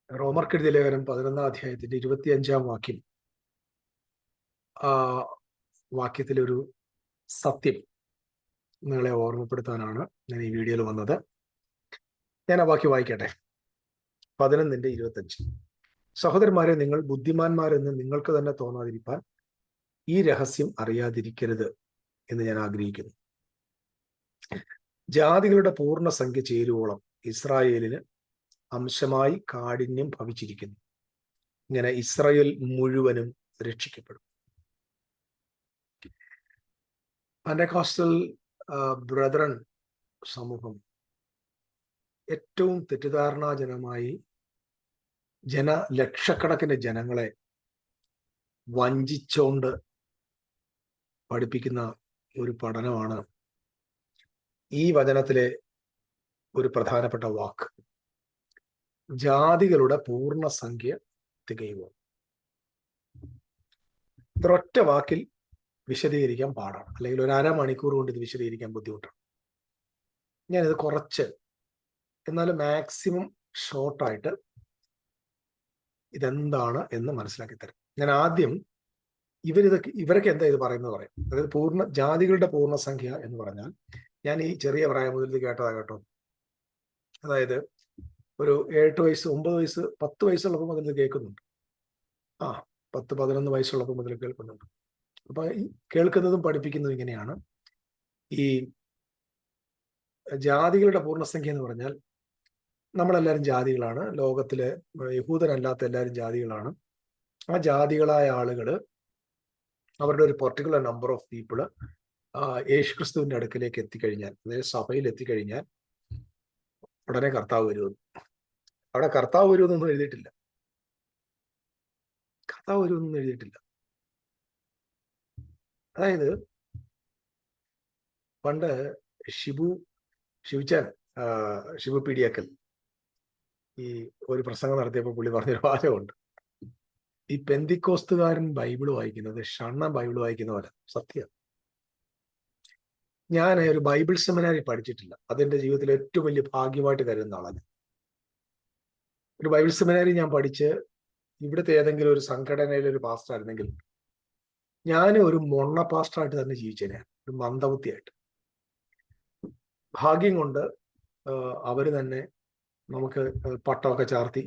റോമർക്കെഴുതിയ ലേഖനം 11 അധ്യായത്തിന്റെ 25 വാക്യം. ആ വാക്യത്തിലെ ഒരു സത്യം നിങ്ങളെ ഓർമ്മപ്പെടുത്താനാണ് ഞാൻ ഈ വീഡിയോയിൽ വന്നത്. ഞാൻ ആ വാക്യം വായിക്കട്ടെ. 11:25. സഹോദരന്മാരെ, നിങ്ങൾ ബുദ്ധിമാന്മാരെന്ന് നിങ്ങൾക്ക് തന്നെ തോന്നാതിരിപ്പാൻ ഈ രഹസ്യം അറിയാതിരിക്കരുത് എന്ന് ഞാൻ ആഗ്രഹിക്കുന്നു. ജാതികളുടെ പൂർണ്ണ സംഖ്യ ചേരുവോളം ഇസ്രായേലിന് അംശമായി കാഠിന്യം ഭവിച്ചിരിക്കുന്നു. ഇങ്ങനെ ഇസ്രായേൽ മുഴുവനും രക്ഷിക്കപ്പെടും. പെന്തക്കോസ്റ്റൽ ബ്രദറൻ സമൂഹം ഏറ്റവും തെറ്റിദ്ധാരണാജനമായി ലക്ഷക്കണക്കിന് ജനങ്ങളെ വഞ്ചിച്ചുകൊണ്ട് പഠിപ്പിക്കുന്ന ഒരു പഠനമാണ് ഈ വചനത്തിലെ ഒരു പ്രധാനപ്പെട്ട വാക്ക്. ജാതികളുടെ പൂർണ്ണ സംഖ്യ തികയുമോ? ഇതൊരൊറ്റ വാക്കിൽ വിശദീകരിക്കാൻ പാടാണ്, അല്ലെങ്കിൽ ഒരു അരമണിക്കൂർ കൊണ്ട് ഇത് വിശദീകരിക്കാൻ ബുദ്ധിമുട്ടാണ്. ഞാനിത് കുറച്ച്, എന്നാലും മാക്സിമം ഷോർട്ടായിട്ട് ഇതെന്താണ് എന്ന് മനസ്സിലാക്കി തരാം. ഞാൻ ആദ്യം ഇവരൊക്കെ എന്താ ഇത് പറയുന്നത് പറയാം. അതായത് ജാതികളുടെ പൂർണ്ണസംഖ്യ എന്ന് പറഞ്ഞാൽ, ഞാൻ ഈ ചെറിയ പ്രായം മുതൽ ഇത് കേട്ടതാ കേട്ടോ. അതായത് ഒരു 8 വയസ്സ് 9 വയസ്സ് 10 വയസ്സുള്ളപ്പോൾ മുതൽ ഇത് കേൾക്കുന്നുണ്ട്. 10-11 വയസ്സുള്ളപ്പോൾ മുതൽ കേൾക്കുന്നുണ്ട്. അപ്പൊ ഈ കേൾക്കുന്നതും പഠിപ്പിക്കുന്നതും ഇങ്ങനെയാണ്. ഈ ജാതികളുടെ പൂർണ്ണസംഖ്യ എന്ന് പറഞ്ഞാൽ നമ്മളെല്ലാവരും ജാതികളാണ്. ലോകത്തിലെ യഹൂദനല്ലാത്ത എല്ലാവരും ജാതികളാണ്. ആ ജാതികളായ ആളുകൾ അവരുടെ ഒരു പെർട്ടിക്കുലർ നമ്പർ ഓഫ് പീപ്പിള് യേശുക്രിസ്തുവിന്റെ അടുക്കലേക്ക് എത്തിക്കഴിഞ്ഞാൽ, അതായത് സഭയിൽ എത്തിക്കഴിഞ്ഞാൽ ഉടനെ കർത്താവ് വരുമെന്ന്. അവിടെ കർത്താവ് വരുമെന്നൊന്നും എഴുതിയിട്ടില്ല. കർത്താവ് വരുമെന്നൊന്നും എഴുതിയിട്ടില്ല. അതായത് പണ്ട് ഷിബു പീഡിയാക്കൽ ഈ ഒരു പ്രസംഗം നടത്തിയപ്പോൾ പുള്ളി പറഞ്ഞൊരു വാചകമുണ്ട്. ഈ പെന്തിക്കോസ്തുകാരൻ ബൈബിൾ വായിക്കുന്നത് ഷണ്ണൻ ബൈബിൾ വായിക്കുന്ന പോലെ. സത്യം. ഞാൻ ഒരു ബൈബിൾ സെമിനാരി പഠിച്ചിട്ടില്ല. അതെന്റെ ജീവിതത്തിലെ ഏറ്റവും വലിയ ഭാഗ്യമായിട്ട് കരുതുന്ന ആളാണ്. ഒരു ബൈബിൾ സെമിനാരി ഞാൻ പഠിച്ച് ഇവിടുത്തെ ഏതെങ്കിലും ഒരു സംഘടനയിലെ ഒരു പാസ്റ്റർ ആയിരുന്നെങ്കിൽ ഞാൻ ഒരു മൊണ്ണ പാസ്റ്ററായിട്ട് തന്നെ ജീവിച്ചേനെ, ഒരു മന്ദബുദ്ധിയായിട്ട്. ഭാഗ്യം കൊണ്ട് അവര് തന്നെ നമുക്ക് പട്ടമൊക്കെ ചാർത്തി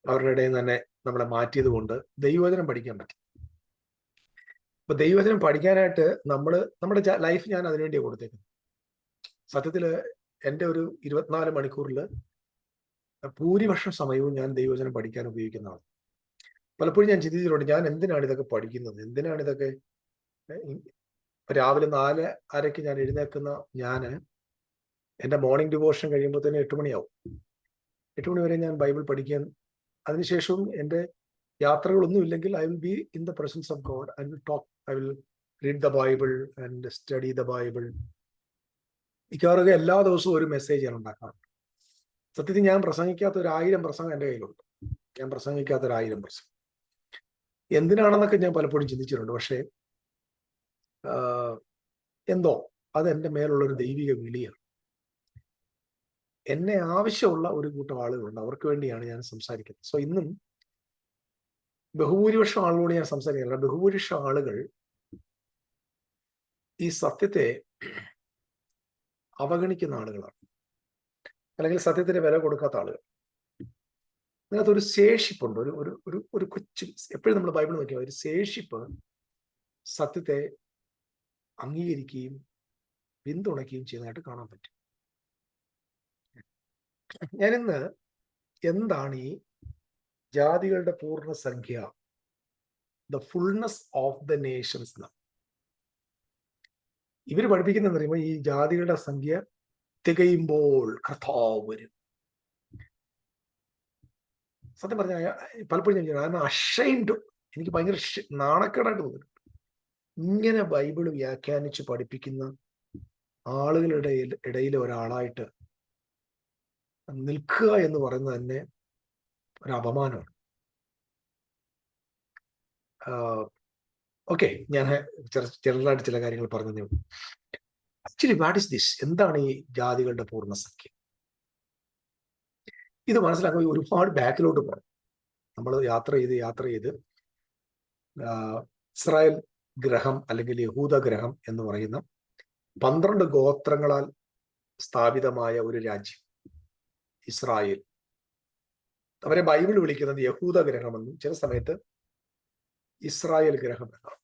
അവരുടെ ഇടയിൽ തന്നെ നമ്മളെ മാറ്റിയത് കൊണ്ട് ദൈവവചനം പഠിക്കാൻ പറ്റി. അപ്പൊ ദൈവവചനം പഠിക്കാനായിട്ട് നമ്മുടെ ലൈഫ് ഞാൻ അതിനുവേണ്ടിയാണ് കൊടുത്തേക്കുന്നത്. സത്യത്തില് എൻ്റെ ഒരു 24 മണിക്കൂറിൽ ഭൂരിപക്ഷം സമയവും ഞാൻ ദൈവവചനം പഠിക്കാൻ ഉപയോഗിക്കുന്നതാണ്. പലപ്പോഴും ഞാൻ ചിന്തിച്ചിട്ടുണ്ട്, ഞാൻ എന്തിനാണ് ഇതൊക്കെ പഠിക്കുന്നത്, എന്തിനാണ് ഇതൊക്കെ. രാവിലെ 4:30 ഞാൻ എഴുന്നേക്കുന്ന എൻ്റെ മോർണിംഗ് ഡിവോഷൻ കഴിയുമ്പോൾ തന്നെ 8 മണിയാവും. 8 മണി വരെ ഞാൻ ബൈബിൾ പഠിക്കാൻ, അതിനുശേഷവും എൻ്റെ യാത്രകളൊന്നും ഇല്ലെങ്കിൽ I will be in the presence of God. I will read the Bible and study the Bible. മിക്കവാറും എല്ലാ ദിവസവും ഒരു മെസ്സേജ് ഞാൻ ഉണ്ടാക്കാറുണ്ട്. സത്യത്തിൽ ഞാൻ പ്രസംഗിക്കാത്ത 1000 പ്രസംഗം എൻ്റെ കയ്യിലുണ്ട്. ഞാൻ പ്രസംഗിക്കാത്ത 1000 പ്രസംഗം എന്തിനാണെന്നൊക്കെ ഞാൻ പലപ്പോഴും ചിന്തിച്ചിട്ടുണ്ട്. പക്ഷേ എന്തോ അത് എൻ്റെ മേലുള്ളൊരു ദൈവിക വിളിയാണ്. എന്നെ ആവശ്യമുള്ള ഒരു കൂട്ടം ആളുകളുണ്ട്, അവർക്ക് വേണ്ടിയാണ് ഞാൻ സംസാരിക്കുന്നത്. സോ ഇന്നും ബഹുഭൂരിപക്ഷം ആളുകളോട് ഞാൻ സംസാരിക്കില്ല. ബഹുഭൂരിപക്ഷം ആളുകൾ ഈ സത്യത്തെ അവഗണിക്കുന്ന ആളുകളാണ്, അല്ലെങ്കിൽ സത്യത്തിന് വില കൊടുക്കാത്ത ആളുകൾ. അതിനകത്തൊരു ശേഷിപ്പുണ്ട്, ഒരു കൊച്ചു. എപ്പോഴും നമ്മൾ ബൈബിൾ നോക്കിയാൽ ഒരു ശേഷിപ്പ് സത്യത്തെ അംഗീകരിക്കുകയും പിന്തുണയ്ക്കുകയും ചെയ്യുന്നതായിട്ട് കാണാൻ പറ്റും. ഞാനിന്ന് എന്താണ് ഈ ജാതികളുടെ പൂർണ്ണ സംഖ്യ, the fullness of the Nations എന്ന് ഇവർ പഠിപ്പിക്കുന്നതെന്ന് പറയുമ്പോൾ, ഈ ജാതികളുടെ സംഖ്യ തികയുമ്പോൾ കർത്താവ് വരും. സത്യം പറഞ്ഞാൽ പലപ്പോഴും ഞാൻ അഷൈംഡ്, എനിക്ക് ഭയങ്കര നാണക്കേടായിട്ട് തോന്നിയിട്ടുണ്ട്. ഇങ്ങനെ ബൈബിൾ വ്യാഖ്യാനിച്ച് പഠിപ്പിക്കുന്ന ആളുകളുടെ ഇടയിലെ ഒരാളായിട്ട് നിൽക്കുക എന്ന് പറയുന്നത് തന്നെ ഒരു അപമാനമാണ്. ഓക്കെ, ഞാൻ ജനറലായിട്ട് ചില കാര്യങ്ങൾ പറഞ്ഞതേ ഉള്ളൂ. Actually what is this? എന്താണ് ഈ ജാതികളുടെ പൂർണ്ണസംഖ്യ? ഇത് മനസ്സിലാക്കുമ്പോൾ ഒരുപാട് ബാക്കിലോട്ട് പോകണം. നമ്മൾ യാത്ര ചെയ്ത് ഇസ്രായേൽ ഗ്രഹം അല്ലെങ്കിൽ യഹൂദ ഗ്രഹം എന്ന് പറയുന്ന 12 ഗോത്രങ്ങളാൽ സ്ഥാപിതമായ ഒരു രാജ്യം ഇസ്രായേൽ. അവരെ ബൈബിൾ വിളിക്കുന്നത് യഹൂദ ഗ്രഹമെന്നും ചില സമയത്ത് ഇസ്രായേൽ ഗ്രഹം എന്നാണ്.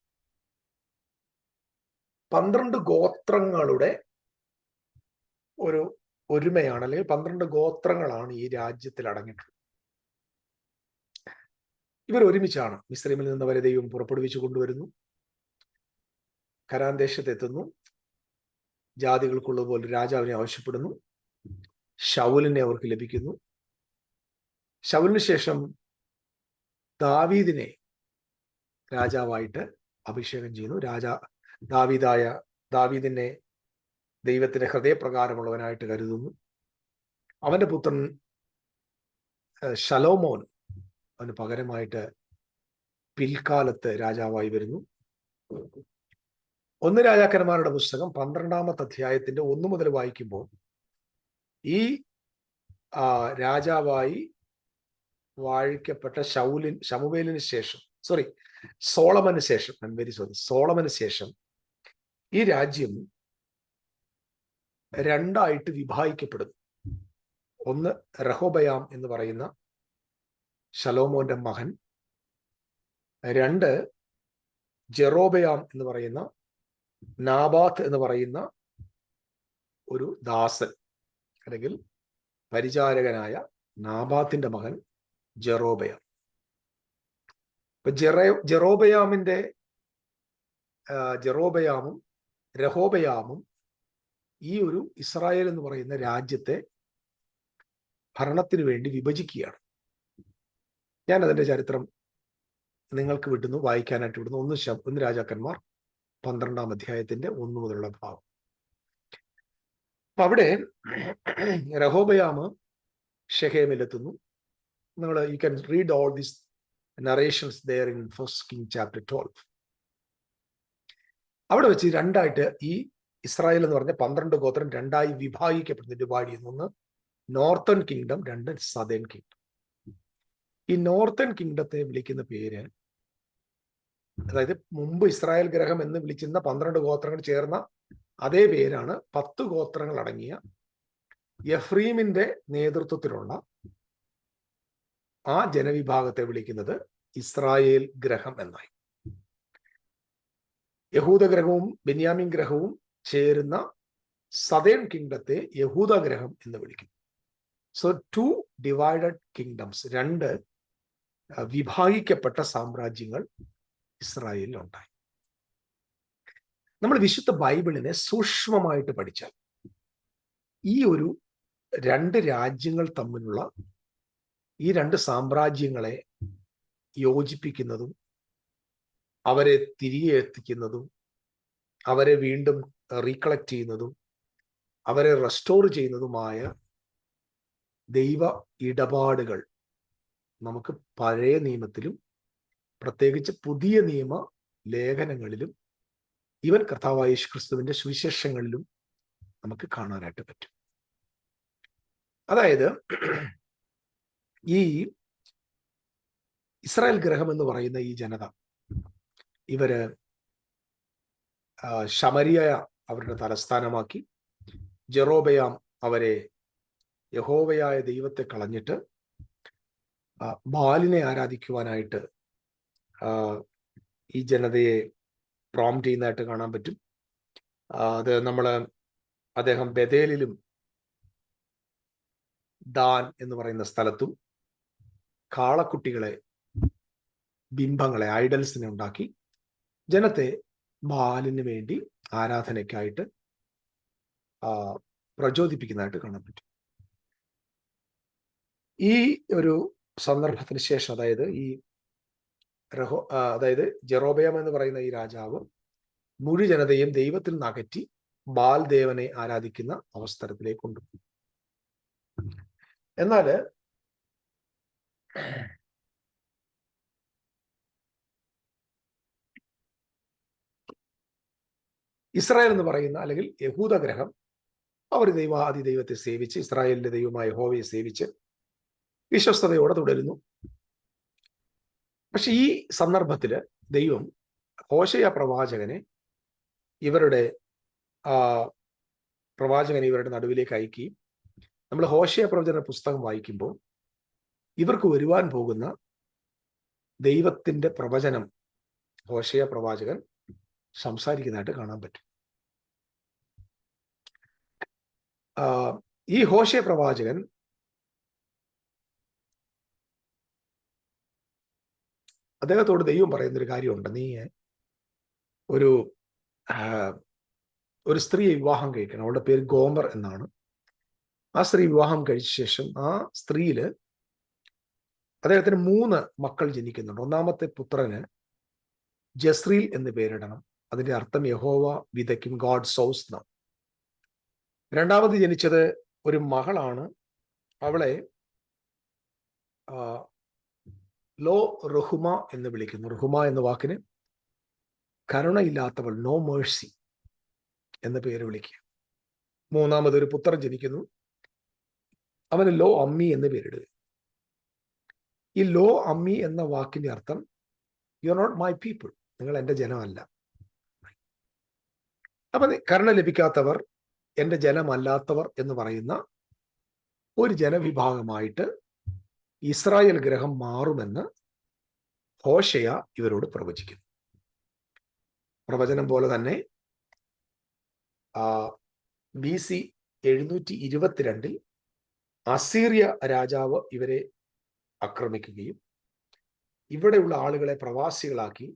12 ഗോത്രങ്ങളുടെ ഒരു ഒരുമയാണ്, അല്ലെങ്കിൽ 12 ഗോത്രങ്ങളാണ് ഈ രാജ്യത്തിൽ അടങ്ങിയിട്ടുള്ളത്. ഇവർ ഒരുമിച്ചാണ് മിസ്രൈമിൽ നിന്നവരെ ദൈവം പുറപ്പെടുവിച്ചു കൊണ്ടുവരുന്നു. കനാൻ ദേശത്തെത്തുന്നു. ജാതികൾക്കുള്ളതുപോലെ രാജാവിനെ ആവശ്യപ്പെടുന്നു. ശൗലിനെ അവർക്ക് ലഭിക്കുന്നു. ശൗലിന് ശേഷം ദാവീദിനെ രാജാവായിട്ട് അഭിഷേകം ചെയ്യുന്നു. ദാവീദിനെ ദൈവത്തിന്റെ ഹൃദയപ്രകാരമുള്ളവനായിട്ട് കരുതുന്നു. അവന്റെ പുത്രൻ ശലോമോൻ അവന് പകരമായിട്ട് പിൽക്കാലത്ത് രാജാവായി വരുന്നു. 1 രാജാക്കന്മാരുടെ പുസ്തകം 12-ാമത്തെ അധ്യായത്തിന്റെ 1 മുതൽ വായിക്കുമ്പോൾ ഈ രാജാവായി വാഴിക്കപ്പെട്ട ശമൂവേലിന് ശേഷം സോളമന് ശേഷം ഈ രാജ്യം 2ആയിട്ട് വിഭാഗിക്കപ്പെടുന്നു. ഒന്ന് റഹോബയാം എന്ന് പറയുന്ന ശലോമോന്റെ മകൻ, 2 ജെറോബയാം എന്ന് പറയുന്ന നാബാത്ത് എന്ന് പറയുന്ന ഒരു ദാസൻ അല്ലെങ്കിൽ പരിചാരകനായ നാബാത്തിന്റെ മകൻ ജെറോബയാം. ഇപ്പൊ ജെറോബയാമും രഹോബയാമും ഈ ഒരു ഇസ്രായേൽ എന്ന് പറയുന്ന രാജ്യത്തെ ഭരണത്തിന് വേണ്ടി വിഭജിക്കുകയാണ്. ഞാൻ അതിന്റെ ചരിത്രം നിങ്ങൾക്ക് വിടുന്നു, വായിക്കാനായിട്ട് വിടുന്നു. 1 രാജാക്കന്മാർ 12-ാം അധ്യായത്തിന്റെ 1 മുതലുള്ള ഭാഗം. അപ്പൊ അവിടെ രഹോബയാം ഷെഖേമിലെത്തുന്നു. you can read all these narrations there in 1 Kings chapter 12. അവിടെ വെച്ച് 2ആയിട്ട് ഈ ഇസ്രായേൽ എന്ന് പറഞ്ഞ 12 ഗോത്രം 2ആയി വിഭാഗിക്കപ്പെടുന്നു, ഡിവൈഡ് ചെയ്യുന്നു. 1 നോർത്തേൺ കിങ്ഡം, 2 സദേൺ കിങ്ഡം. ഈ നോർത്തേൺ കിങ്ഡത്തെ വിളിക്കുന്ന പേര്, അതായത് മുമ്പ് ഇസ്രായേൽ ഗ്രഹം എന്ന് വിളിച്ചിരുന്ന 12 ഗോത്രങ്ങൾ ചേർന്ന അതേ പേരാണ് 10 ഗോത്രങ്ങൾ അടങ്ങിയ എഫ്രീമിന്റെ നേതൃത്വത്തിലുള്ള ആ ജനവിഭാഗത്തെ വിളിക്കുന്നത് ഇസ്രായേൽ ഗ്രഹം എന്നായി. യഹൂദ ഗ്രഹവും ബെന്യാമിൻ ഗ്രഹവും ചേരുന്ന സദേൺ കിങ്ഡത്തെ യഹൂദ ഗ്രഹം എന്ന് വിളിക്കുന്നു. സോ 2 ഡിവൈഡഡ് കിങ്ഡംസ്, 2 വിഭാഗിക്കപ്പെട്ട സാമ്രാജ്യങ്ങൾ ഇസ്രായേലിൽ ഉണ്ടായി. നമ്മൾ വിശുദ്ധ ബൈബിളിനെ സൂക്ഷ്മമായിട്ട് പഠിച്ചാൽ ഈ ഒരു 2 രാജ്യങ്ങൾ തമ്മിലുള്ള ഈ 2 സാമ്രാജ്യങ്ങളെ യോജിപ്പിക്കുന്നതും അവരെ തിരികെ എത്തിക്കുന്നതും അവരെ വീണ്ടും റീകളക്ട് ചെയ്യുന്നതും അവരെ റെസ്റ്റോർ ചെയ്യുന്നതുമായ ദൈവ ഇടപാടുകൾ നമുക്ക് പഴയ നിയമത്തിലും പ്രത്യേകിച്ച് പുതിയ നിയമ ലേഖനങ്ങളിലും ഈവൻ കർത്താവായ യേശു ക്രിസ്തുവിന്റെ സുവിശേഷങ്ങളിലും നമുക്ക് കാണാനായിട്ട് പറ്റും. അതായത് ഈ ഇസ്രായേൽ ഗ്രഹം എന്ന് പറയുന്ന ഈ ജനത, ഇവര് ശമരിയ അവരുടെ തലസ്ഥാനമാക്കി, ജെറോബയാം അവരെ യഹോവയായ ദൈവത്തെ കളഞ്ഞിട്ട് ബാലിനെ ആരാധിക്കുവാനായിട്ട് ഈ ജനതയെ പ്രോംപ്റ്റ് ചെയ്യുന്നതായിട്ട് കാണാൻ പറ്റും. അത് അദ്ദേഹം ബെതേലിലും ദാൻ എന്ന് പറയുന്ന സ്ഥലത്തും കാളക്കുട്ടികളെ, ബിംബങ്ങളെ, ഐഡൽസിനെ ഉണ്ടാക്കി ജനത്തെ ബാലിന് വേണ്ടി ആരാധനയ്ക്കായിട്ട് പ്രചോദിപ്പിക്കുന്നതായിട്ട് കാണാൻ പറ്റും. ഈ ഒരു സന്ദർഭത്തിന് ശേഷം, അതായത് ജെറോബയാം എന്ന് പറയുന്ന ഈ രാജാവ് മുഴു ജനതയും ദൈവത്തിൽ നിന്ന് അകറ്റി ബാൽ ദേവനെ ആരാധിക്കുന്ന അവസരത്തിലേക്ക് കൊണ്ടുപോയി. എന്നാൽ ഇസ്രായേൽ എന്ന് പറയുന്ന അല്ലെങ്കിൽ യഹൂദ ഗ്രഹം അവർ ദൈവത്തെ സേവിച്ച്, ഇസ്രായേലിന്റെ ദൈവമായ യഹോവയെ സേവിച്ച് വിശ്വസ്തയോടെ തുടരുന്നു. പക്ഷെ ഈ സന്ദർഭത്തില് ദൈവം ഹോശേയ പ്രവാചകനെ ഇവരുടെ നടുവിലേക്ക് അയക്കുകയും, നമ്മൾ ഹോശേയ പ്രവചന പുസ്തകം വായിക്കുമ്പോൾ ഇവർക്ക് വരുവാൻ പോകുന്ന ദൈവത്തിന്റെ പ്രവചനം ഹോശേയ പ്രവാചകൻ സംസാരിക്കുന്നതായിട്ട് കാണാൻ പറ്റും. ഈ ഹോശേയ പ്രവാചകൻ അദ്ദേഹത്തോട് ദൈവം പറയുന്നൊരു കാര്യമുണ്ട്. നീ ഒരു സ്ത്രീയെ വിവാഹം കഴിക്കണം. അവളുടെ പേര് ഗോമർ എന്നാണ്. ആ സ്ത്രീ വിവാഹം കഴിച്ച ശേഷം ആ സ്ത്രീയില് അദ്ദേഹത്തിന് 3 മക്കൾ ജനിക്കുന്നുണ്ട്. ഒന്നാമത്തെ പുത്രന് ജസ്രീൽ എന്ന് പേരിടണം. അതിന്റെ അർത്ഥം യഹോവ വിതയ്ക്കും, ഗോഡ് സോസ് എന്നാണ്. രണ്ടാമത് ജനിച്ചത് ഒരു മകളാണ്. അവളെ ലോ റുഹുമ എന്ന് വിളിക്കുന്നു. റുഹുമ എന്ന വാക്കിന് കരുണയില്ലാത്തവൾ, നോ മേഴ്സി എന്ന പേര് വിളിക്കുക. മൂന്നാമതൊരു പുത്രൻ ജനിക്കുന്നു. അവന് ലോ അമ്മി എന്ന് പേരിടുക. ഈ ലോ അമ്മി എന്ന വാക്കിന്റെ അർത്ഥം you are not my people, നിങ്ങൾ എൻ്റെ ജനമല്ല. അപ്പൊ കരുണ ലഭിക്കാത്തവർ, എൻ്റെ ജനമല്ലാത്തവർ എന്ന് പറയുന്ന ഒരു ജനവിഭാഗമായിട്ട് ഇസ്രായേൽ ഗ്രഹം മാറുമെന്ന് ഹോശേയ ഇവരോട് പ്രവചിക്കുന്നു. പ്രവചനം പോലെ തന്നെ BC 722 അസീറിയ രാജാവ് ഇവരെ ആക്രമിക്കുകയും ഇവിടെയുള്ള ആളുകളെ പ്രവാസികളാക്കി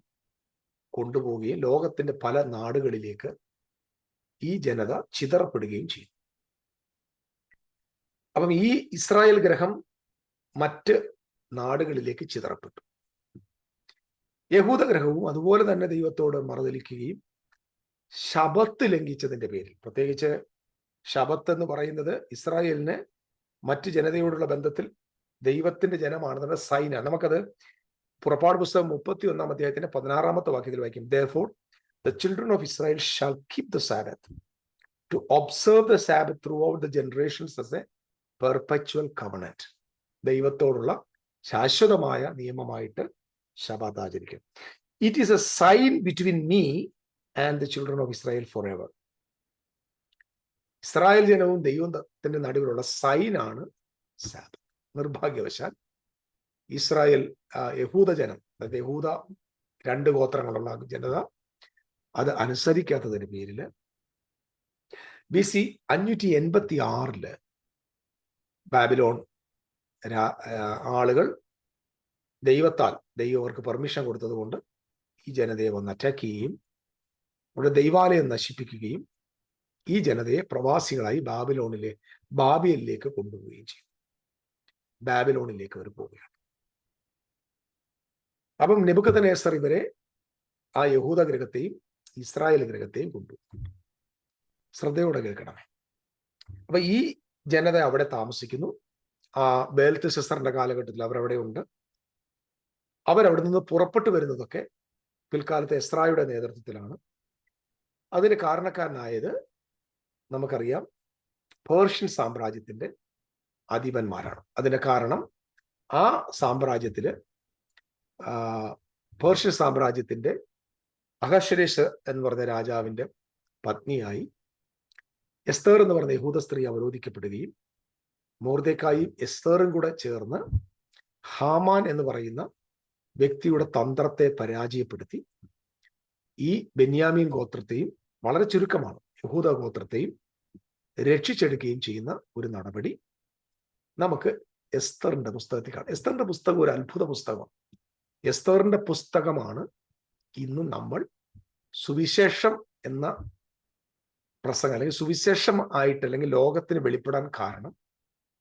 കൊണ്ടുപോവുകയും ലോകത്തിന്റെ പല നാടുകളിലേക്ക് ഈ ജനത ചിതറപ്പെടുകയും ചെയ്യും. അപ്പം ഈ ഇസ്രായേൽ ഗ്രഹം മറ്റ് നാടുകളിലേക്ക് ചിതറപ്പെട്ടു. യഹൂദ ഗ്രഹവും അതുപോലെ തന്നെ ദൈവത്തോട് മറുതലിക്കുകയും ശബത്ത് ലംഘിച്ചതിന്റെ പേരിൽ, പ്രത്യേകിച്ച് ശബത്ത് എന്ന് പറയുന്നത് ഇസ്രായേലിന് മറ്റ് ജനതയോടുള്ള ബന്ധത്തിൽ ദൈവത്തിന്റെ ജനമാണെന്നുള്ള സൈനാണ്. നമുക്കത് പുറപ്പാട് പുസ്തകം 31-ാം അധ്യായത്തിന്റെ 16-ാമത്തെ വാക്യത്തിൽ വായിക്കും. Therefore the children of Israel shall keep the Sabbath, to observe the Sabbath throughout the generations as a perpetual covenant. ദൈവത്തോടുള്ള ശാശ്വതമായ നിയമമായിട്ട് ശബത്ത് ആചരിക്കും. It is a sign between me and the children of Israel forever. Israel ജനവും ദൈവത്തിന്റെ നടുവിലുള്ള സൈനാണ് Sabbath. നിർഭാഗ്യവശാൽ Israel യഹൂദ ജനം, അതായത് യഹൂദ 2 ഗോത്രങ്ങളുള്ള ജനത അത് അനുസരിക്കാത്തതിന്റെ പേരില് BC 586 ബാബിലോൺ ആളുകൾ ദൈവം അവർക്ക് പെർമിഷൻ കൊടുത്തത് കൊണ്ട് ഈ ജനതയെ വന്ന് അറ്റാക്ക് ചെയ്യുകയും അവരുടെ ദൈവാലയം നശിപ്പിക്കുകയും ഈ ജനതയെ പ്രവാസികളായി ബാബിലിലേക്ക് കൊണ്ടുപോവുകയും ചെയ്തു. ബാബിലോണിലേക്ക് അവർ പോവുകയാണ്. അപ്പം നെബൂഖദ്നേസർ ഇവരെ ആ യഹൂദ ഗ്രഹത്തെയും ഇസ്രായേൽ ഗ്രഹത്തെയും കൊണ്ടുപോകും. ശ്രദ്ധയോടെ കേൾക്കണമേ. അപ്പൊ ഈ ജനത അവിടെ താമസിക്കുന്നു. ആ ബേൽത്ശസ്സറിന്റെ കാലഘട്ടത്തിൽ അവരവിടെ ഉണ്ട്. അവരവിടെ നിന്ന് പുറപ്പെട്ടു വരുന്നതൊക്കെ പിൽക്കാലത്ത് എസ്രായുടെ നേതൃത്വത്തിലാണ്. അതിന് കാരണക്കാരനായത് നമുക്കറിയാം, പേർഷ്യൻ സാമ്രാജ്യത്തിന്റെ അധിപന്മാരാണ്. അതിന്റെ കാരണം ആ സാമ്രാജ്യത്തില് പേർഷ്യൻ സാമ്രാജ്യത്തിന്റെ അഹശ്വേരോശ് എന്ന് പറഞ്ഞ രാജാവിന്റെ പത്നിയായി എസ്തേർ എന്ന് പറഞ്ഞ യഹൂദ സ്ത്രീ അവരോധിക്കപ്പെടുകയും മൊർദെഖായും എസ്തേറും കൂടെ ചേർന്ന് ഹാമാൻ എന്ന് പറയുന്ന വ്യക്തിയുടെ തന്ത്രത്തെ പരാജയപ്പെടുത്തി ഈ ബെന്യാമീൻ ഗോത്രത്തെയും, വളരെ ചുരുക്കമാണ് യഹൂദ ഗോത്രത്തെയും രക്ഷിച്ചെടുക്കുകയും ചെയ്യുന്ന ഒരു നടപടി നമുക്ക് എസ്തറിന്റെ പുസ്തകത്തിൽ കാണാം. എസ്തറിന്റെ പുസ്തകം ഒരു അത്ഭുത പുസ്തകമാണ്. എസ്തറിന്റെ പുസ്തകമാണ് ഇന്നും നമ്മൾ സുവിശേഷം എന്ന പ്രസംഗം, അല്ലെങ്കിൽ സുവിശേഷം ആയിട്ട് അല്ലെങ്കിൽ ലോകത്തിന് വെളിപ്പെടാൻ കാരണം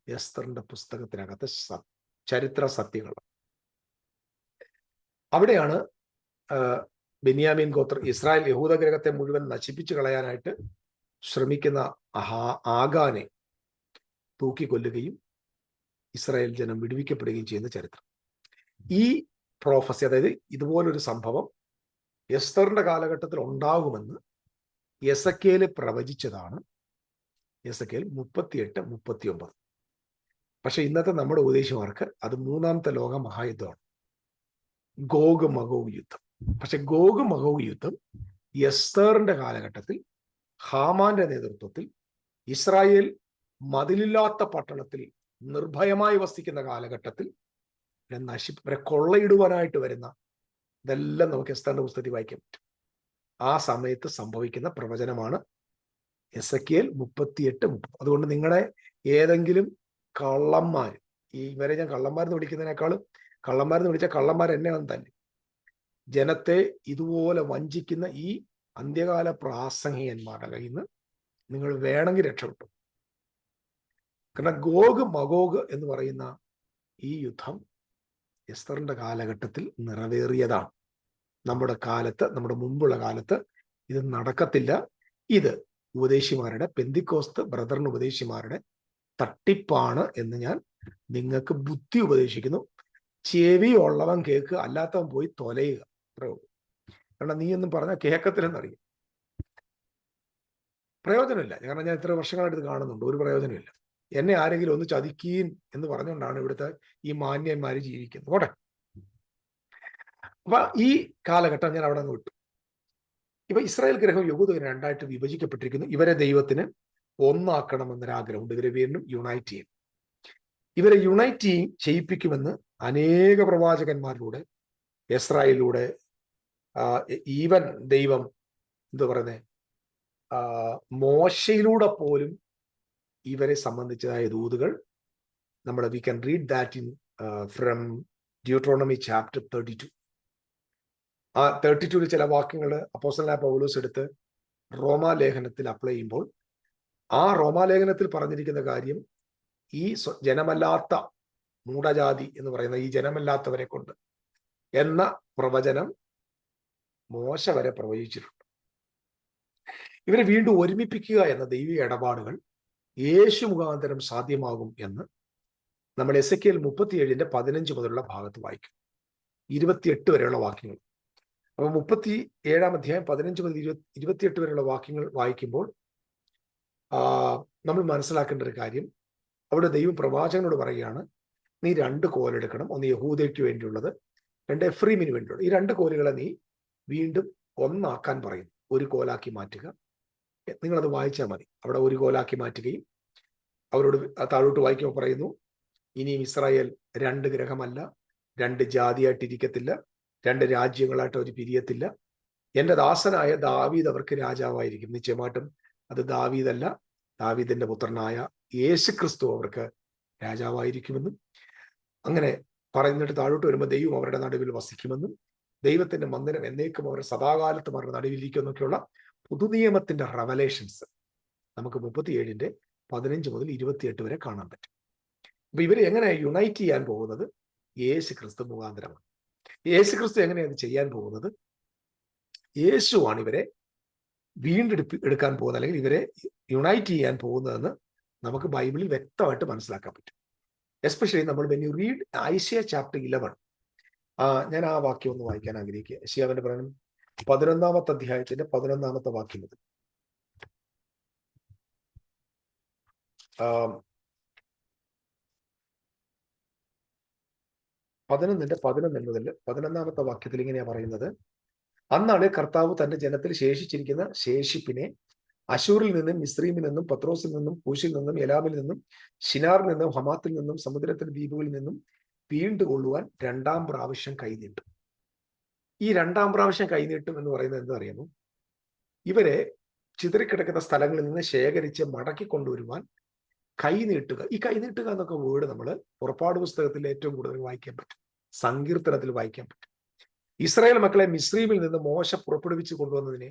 എസ്തറിന്റെ പുസ്തകത്തിനകത്ത് ചരിത്ര സത്യങ്ങൾ. അവിടെയാണ് ബെന്യാമീൻ ഗോത്രം, ഇസ്രായേൽ യഹൂദ ഗ്രഹത്തെ മുഴുവൻ നശിപ്പിച്ചു കളയാനായിട്ട് ശ്രമിക്കുന്ന ആഗാനെ തൂക്കിക്കൊല്ലുകയും ഇസ്രായേൽ ജനം വിടുവിക്കപ്പെടുകയും ചെയ്യുന്ന ചരിത്രം. ഈ പ്രോഫസി, അതായത് ഇതുപോലൊരു സംഭവം എസ്തറിന്റെ കാലഘട്ടത്തിൽ ഉണ്ടാകുമെന്ന് യെസക്കേൽ പ്രവചിച്ചതാണ്. യെസക്കേൽ 38-39. പക്ഷെ ഇന്നത്തെ നമ്മുടെ ഉപദേശിമാർക്ക് അത് മൂന്നാമത്തെ ലോക മഹായുദ്ധമാണ്, ഗോഗ് മഗോഗ് യുദ്ധം. പക്ഷെ ഗോഗ് മഗോഗ് യുദ്ധം എസ്തറിന്റെ കാലഘട്ടത്തിൽ ഹാമാന്റെ നേതൃത്വത്തിൽ ഇസ്രായേൽ മതിലില്ലാത്ത പട്ടണത്തിൽ നിർഭയമായി വസിക്കുന്ന കാലഘട്ടത്തിൽ വരെ കൊള്ളയിടുവാനായിട്ട് വരുന്ന ഇതെല്ലാം നമുക്ക് എസ്തറിന്റെ പുസ്തകത്തിൽ വായിക്കാൻ പറ്റും. ആ സമയത്ത് സംഭവിക്കുന്ന പ്രവചനമാണ് എസെക്കിയേൽ 38:30. അതുകൊണ്ട് നിങ്ങളെ ഏതെങ്കിലും കള്ളന്മാർ, ഇവരെ ഞാൻ കള്ളന്മാരെന്ന് വിളിക്കുന്നതിനേക്കാളും കള്ളന്മാരെന്ന് വിളിച്ച കള്ളന്മാർ എന്നെ വന്ന് തന്നെ ജനത്തെ ഇതുപോലെ വഞ്ചിക്കുന്ന ഈ അന്ത്യകാല പ്രാസംഗികന്മാരുടെ കയ്യിൽ നിന്ന് നിങ്ങൾ വേണമെങ്കിൽ രക്ഷപ്പെട്ടു. കാരണം ഗോഗ് മഗോഗ് എന്ന് പറയുന്ന ഈ യുദ്ധം എസ്തറിന്റെ കാലഘട്ടത്തിൽ നിറവേറിയതാണ്. നമ്മുടെ കാലത്ത്, നമ്മുടെ മുമ്പുള്ള കാലത്ത് ഇത് നടക്കത്തില്ല. ഇത് ഉപദേശിമാരുടെ, പെന്തിക്കോസ്ത് ബ്രദറിന് ഉപദേശിമാരുടെ തട്ടിപ്പാണ് എന്ന് ഞാൻ നിങ്ങൾക്ക് ബുദ്ധി ഉപദേശിക്കുന്നു. ചെവി ഉള്ളവൻ കേൾക്കുക, അല്ലാത്തവൻ പോയി തൊലയുക. അത്രേ ഉള്ളൂ. കാരണം നീ ഒന്നും പറഞ്ഞാൽ കേൾക്കത്തില്ലെന്നറിയാം. പ്രയോജനമില്ല. കാരണം ഞാൻ ഇത്ര വർഷങ്ങളായിട്ട് ഇത് കാണുന്നുണ്ട്, ഒരു പ്രയോജനമില്ല. എന്നെ ആരെങ്കിലും ഒന്ന് ചതിക്കീൻ എന്ന് പറഞ്ഞുകൊണ്ടാണ് ഇവിടുത്തെ ഈ മാന്യന്മാര് ജീവിക്കുന്നത്. പോട്ടെ. അപ്പൊ ഈ കാലഘട്ടം ഞാൻ അവിടെ നിന്ന് വിട്ടു. ഇപ്പൊ ഇസ്രായേൽ ഗ്രഹം യഹൂദന് രണ്ടായിട്ട് വിഭജിക്കപ്പെട്ടിരിക്കുന്നു. ഇവരെ ദൈവത്തിന് ഒന്നാക്കണമെന്നൊരാഗ്രഹമുണ്ട്. ഇവരെ വീണ്ടും യുണൈറ്റ് ചെയ്യും. ഇവരെ യുണൈറ്റ് ചെയ്യിപ്പിക്കുമെന്ന് അനേക പ്രവാചകന്മാരിലൂടെ, ഇസ്രായേലിലൂടെ, ഈവൻ ദൈവം എന്താ പറയുന്നത്, മോശയിലൂടെ പോലും ഇവരെ സംബന്ധിച്ചതായ ദൂതുകൾ നമ്മൾ we can read that in from Deuteronomy chapter 32. ആ 32 ചില വാക്യങ്ങൾ അപ്പോസ്തലനായ പൗലോസ് എടുത്ത് റോമാലേഖനത്തിൽ അപ്ലൈ ചെയ്യുമ്പോൾ ആ റോമാലേഖനത്തിൽ പറഞ്ഞിരിക്കുന്ന കാര്യം ഈ ജനമല്ലാത്ത മൂഢജാതി എന്ന് പറയുന്ന ഈ ജനമല്ലാത്തവരെ കൊണ്ട് എന്ന പ്രവചനം മോശ വരെ പ്രവചിച്ചിട്ടുണ്ട്. ഇവരെ വീണ്ടും ഒരുമിപ്പിക്കുക എന്ന ദൈവിക ഇടപാടുകൾ യേശു മുഖാന്തരം സാധ്യമാകും എന്ന് നമ്മൾ എസെക്കിയേൽ 37:15 മുതലുള്ള ഭാഗത്ത് വായിക്കും. 28 വരെയുള്ള വാക്യങ്ങൾ. അപ്പൊ 37-ാം അധ്യായം 15 മുതൽ 28 വരെയുള്ള വാക്യങ്ങൾ വായിക്കുമ്പോൾ നമ്മൾ മനസ്സിലാക്കേണ്ട ഒരു കാര്യം, അവിടെ ദൈവം പ്രവാചകനോട് പറയുകയാണ്, നീ 2 കോലെടുക്കണം. ഒന്ന് യഹൂദയ്ക്ക് വേണ്ടിയുള്ളത്, 2 എഫ്രീമിന് വേണ്ടിയുള്ളത്. ഈ 2 കോലുകളെ നീ വീണ്ടും ഒന്നാക്കാൻ പറയുന്നു. 1 കോലാക്കി മാറ്റുക. നിങ്ങളത് വായിച്ചാൽ മതി. അവിടെ 1 കോലാക്കി മാറ്റുകയും അവരോട് താഴോട്ട് വായിക്കുമ്പോൾ പറയുന്നു, ഇനിയും ഇസ്രായേൽ 2 ഗ്രഹമല്ല, 2 ജാതിയായിട്ടിരിക്കത്തില്ല, 2 രാജ്യങ്ങളായിട്ട് അവർ പിരിയത്തില്ല. എന്റെ ദാസനായ ദാവീദ് അവർക്ക് രാജാവായിരിക്കും. നിശ്ചയമായിട്ടും അത് ദാവീദല്ല, ദാവീദിന്റെ പുത്രനായ യേശു ക്രിസ്തു അവർക്ക് രാജാവായിരിക്കുമെന്നും, അങ്ങനെ പറയുന്നിട്ട് താഴോട്ട് വരുമ്പോൾ ദൈവം അവരുടെ നടുവിൽ വസിക്കുമെന്നും, ദൈവത്തിന്റെ മന്ദിരം എന്നേക്കും അവർ സദാകാലത്തും അവരുടെ നടുവിലിരിക്കുമെന്നൊക്കെയുള്ള പുതുനിയമത്തിന്റെ റെവലേഷൻസ് നമുക്ക് 37:15 മുതൽ 28 വരെ കാണാൻ പറ്റും. അപ്പൊ ഇവരെ എങ്ങനെ യുണൈറ്റ് ചെയ്യാൻ പോകുന്നത്? യേശു ക്രിസ്തു മുഖാന്തരമാണ്. യേശു ക്രിസ്തു എങ്ങനെയാണ് ചെയ്യാൻ പോകുന്നത്? യേശുവാണ് ഇവരെ വീണ്ടെടുക്കാൻ പോകുന്നത്, അല്ലെങ്കിൽ ഇവരെ യുണൈറ്റ് ചെയ്യാൻ പോകുന്നതെന്ന് നമുക്ക് ബൈബിളിൽ വ്യക്തമായിട്ട് മനസ്സിലാക്കാൻ പറ്റും. എസ്പെഷ്യലി നമ്മൾ when you read Isaiah chapter 11, ഞാൻ ആ വാക്യം ഒന്ന് വായിക്കാൻ ആഗ്രഹിക്കുക. യെശയ്യാവിന്റെ പ്രവചനം 11-ാമത്തെ അധ്യായത്തിന്റെ 11-ാമത്തെ വാക്യം മുതൽ 11 മുതൽ 11-ാമത്തെ വാക്യത്തിൽ ഇങ്ങനെയാ പറയുന്നത്, അന്നാണ് കർത്താവ് തന്റെ ജനത്തിൽ ശേഷിച്ചിരിക്കുന്ന ശേഷിപ്പിനെ അശൂറിൽ നിന്നും, മിസ്രീമിൽ നിന്നും, പത്രോസിൽ നിന്നും, കൂശിൽ നിന്നും, എലാമിൽ നിന്നും, ശിനാറിൽ നിന്നും, ഹമാത്തിൽ നിന്നും, സമുദ്രത്തിന്റെ ദ്വീപുകളിൽ നിന്നും വീണ്ടുകൊള്ളുവാൻ 2-ാം പ്രാവശ്യം കൈനീട്ടും. ഈ 2-ാം പ്രാവശ്യം കൈനീട്ടും എന്ന് പറയുന്നത് എന്താ അറിയാമോ? ഇവരെ ചിതറിക്കിടക്കുന്ന സ്ഥലങ്ങളിൽ നിന്ന് ശേഖരിച്ച് മടക്കി കൊണ്ടുവരുവാൻ കൈനീട്ടുക. ഈ കൈനീട്ടുക എന്നൊക്കെ വേർഡ് നമ്മൾ പുറപ്പാട് പുസ്തകത്തിൽ ഏറ്റവും കൂടുതൽ വായിക്കാൻ പറ്റും, സങ്കീർത്തനത്തിൽ വായിക്കാൻ പറ്റും. ഇസ്രായേൽ മക്കളെ മിസ്രീമിൽ നിന്ന് മോശ പുറപ്പെടുവിച്ച് കൊണ്ടുവന്നതിനെ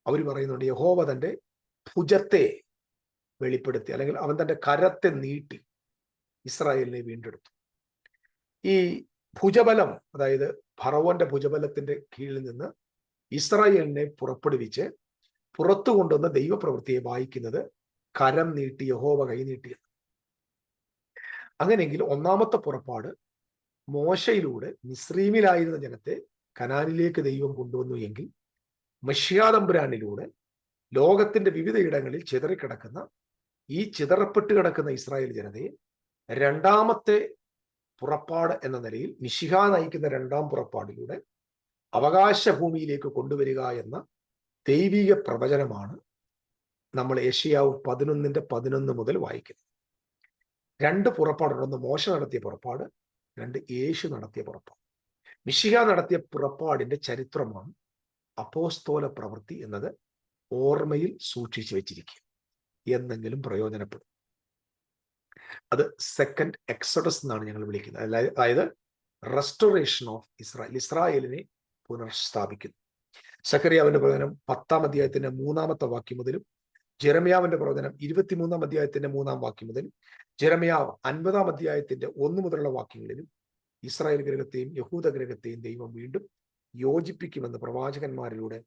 അവർ പറയുന്നുണ്ട്, യഹോവ തന്റെ ഭുജത്തെ വെളിപ്പെടുത്തി, അല്ലെങ്കിൽ അവൻ തന്റെ കരത്തെ നീട്ടി ഇസ്രായേലിനെ വീണ്ടെടുത്തു. ഈ ഭുജബലം, അതായത് ഫറവോന്റെ ഭുജബലത്തിന്റെ കീഴിൽ നിന്ന് ഇസ്രായേലിനെ പുറപ്പെടുവിച്ച് പുറത്തു കൊണ്ടുവന്ന ദൈവപ്രവൃത്തിയെ വായിക്കുന്നത് കരം നീട്ടി, യഹോവ കൈനീട്ടിയത്. അങ്ങനെയെങ്കിൽ 1-ാമത്തെ പുറപ്പാട് മോശയിലൂടെ മിസ്രീമിലായിരുന്ന ജനത്തെ കനാനിലേക്ക് ദൈവം കൊണ്ടുവന്നു എങ്കിൽ, മെശിയാ തമ്പുരാനിലൂടെ ലോകത്തിന്റെ വിവിധ ഇടങ്ങളിൽ ചിതറിക്കിടക്കുന്ന ഈ ചിതറപ്പെട്ട് കിടക്കുന്ന ഇസ്രായേൽ ജനതയെ രണ്ടാമത്തെ പുറപ്പാട് എന്ന നിലയിൽ മിശിഹ നയിക്കുന്ന രണ്ടാം പുറപ്പാടിലൂടെ അവകാശ ഭൂമിയിലേക്ക് കൊണ്ടുവരിക എന്ന ദൈവിക പ്രവചനമാണ് നമ്മൾ യെശയ്യാവ് 11:11 മുതൽ വായിക്കുന്നത്. രണ്ട് പുറപ്പാടുണ്ട്. ഒന്ന് മോശ നടത്തിയ പുറപ്പാട്, രണ്ട് യേശു നടത്തിയ പുറപ്പാട്. മിശിഹ നടത്തിയ പുറപ്പാടിന്റെ ചരിത്രമാണ് അപ്പോസ്തോല പ്രവൃത്തി എന്നത് ഓർമ്മയിൽ സൂക്ഷിച്ചു വെച്ചിരിക്കുക. എന്തെങ്കിലും പ്രയോജനപ്പെടും. അത് സെക്കൻഡ് എക്സോഡസ് എന്നാണ് ഞങ്ങൾ വിളിക്കുന്നത്. അതായത് റെസ്റ്റോറേഷൻ ഓഫ് ഇസ്രായേൽ, ഇസ്രായേലിനെ പുനഃസ്ഥാപിക്കുന്നു. സക്കറിയാവിന്റെ പ്രവചനം 10-ാം അധ്യായത്തിന്റെ 3-ാമത്തെ വാക്യം മുതലും, ജെറമ്യാവിന്റെ പ്രവചനം 23-ാം അധ്യായത്തിന്റെ 3-ാം വാക്യം മുതലും, ജെറമ്യാവ് 50-ാം അധ്യായത്തിന്റെ 1 മുതലുള്ള വാക്യങ്ങളിലും ഇസ്രായേൽ ഗ്രഹത്തെയും യഹൂദ ഗ്രഹത്തെയും ദൈവം വീണ്ടും യോജിപ്പിക്കുമെന്ന് പ്രവാചകന്മാരിലൂടെ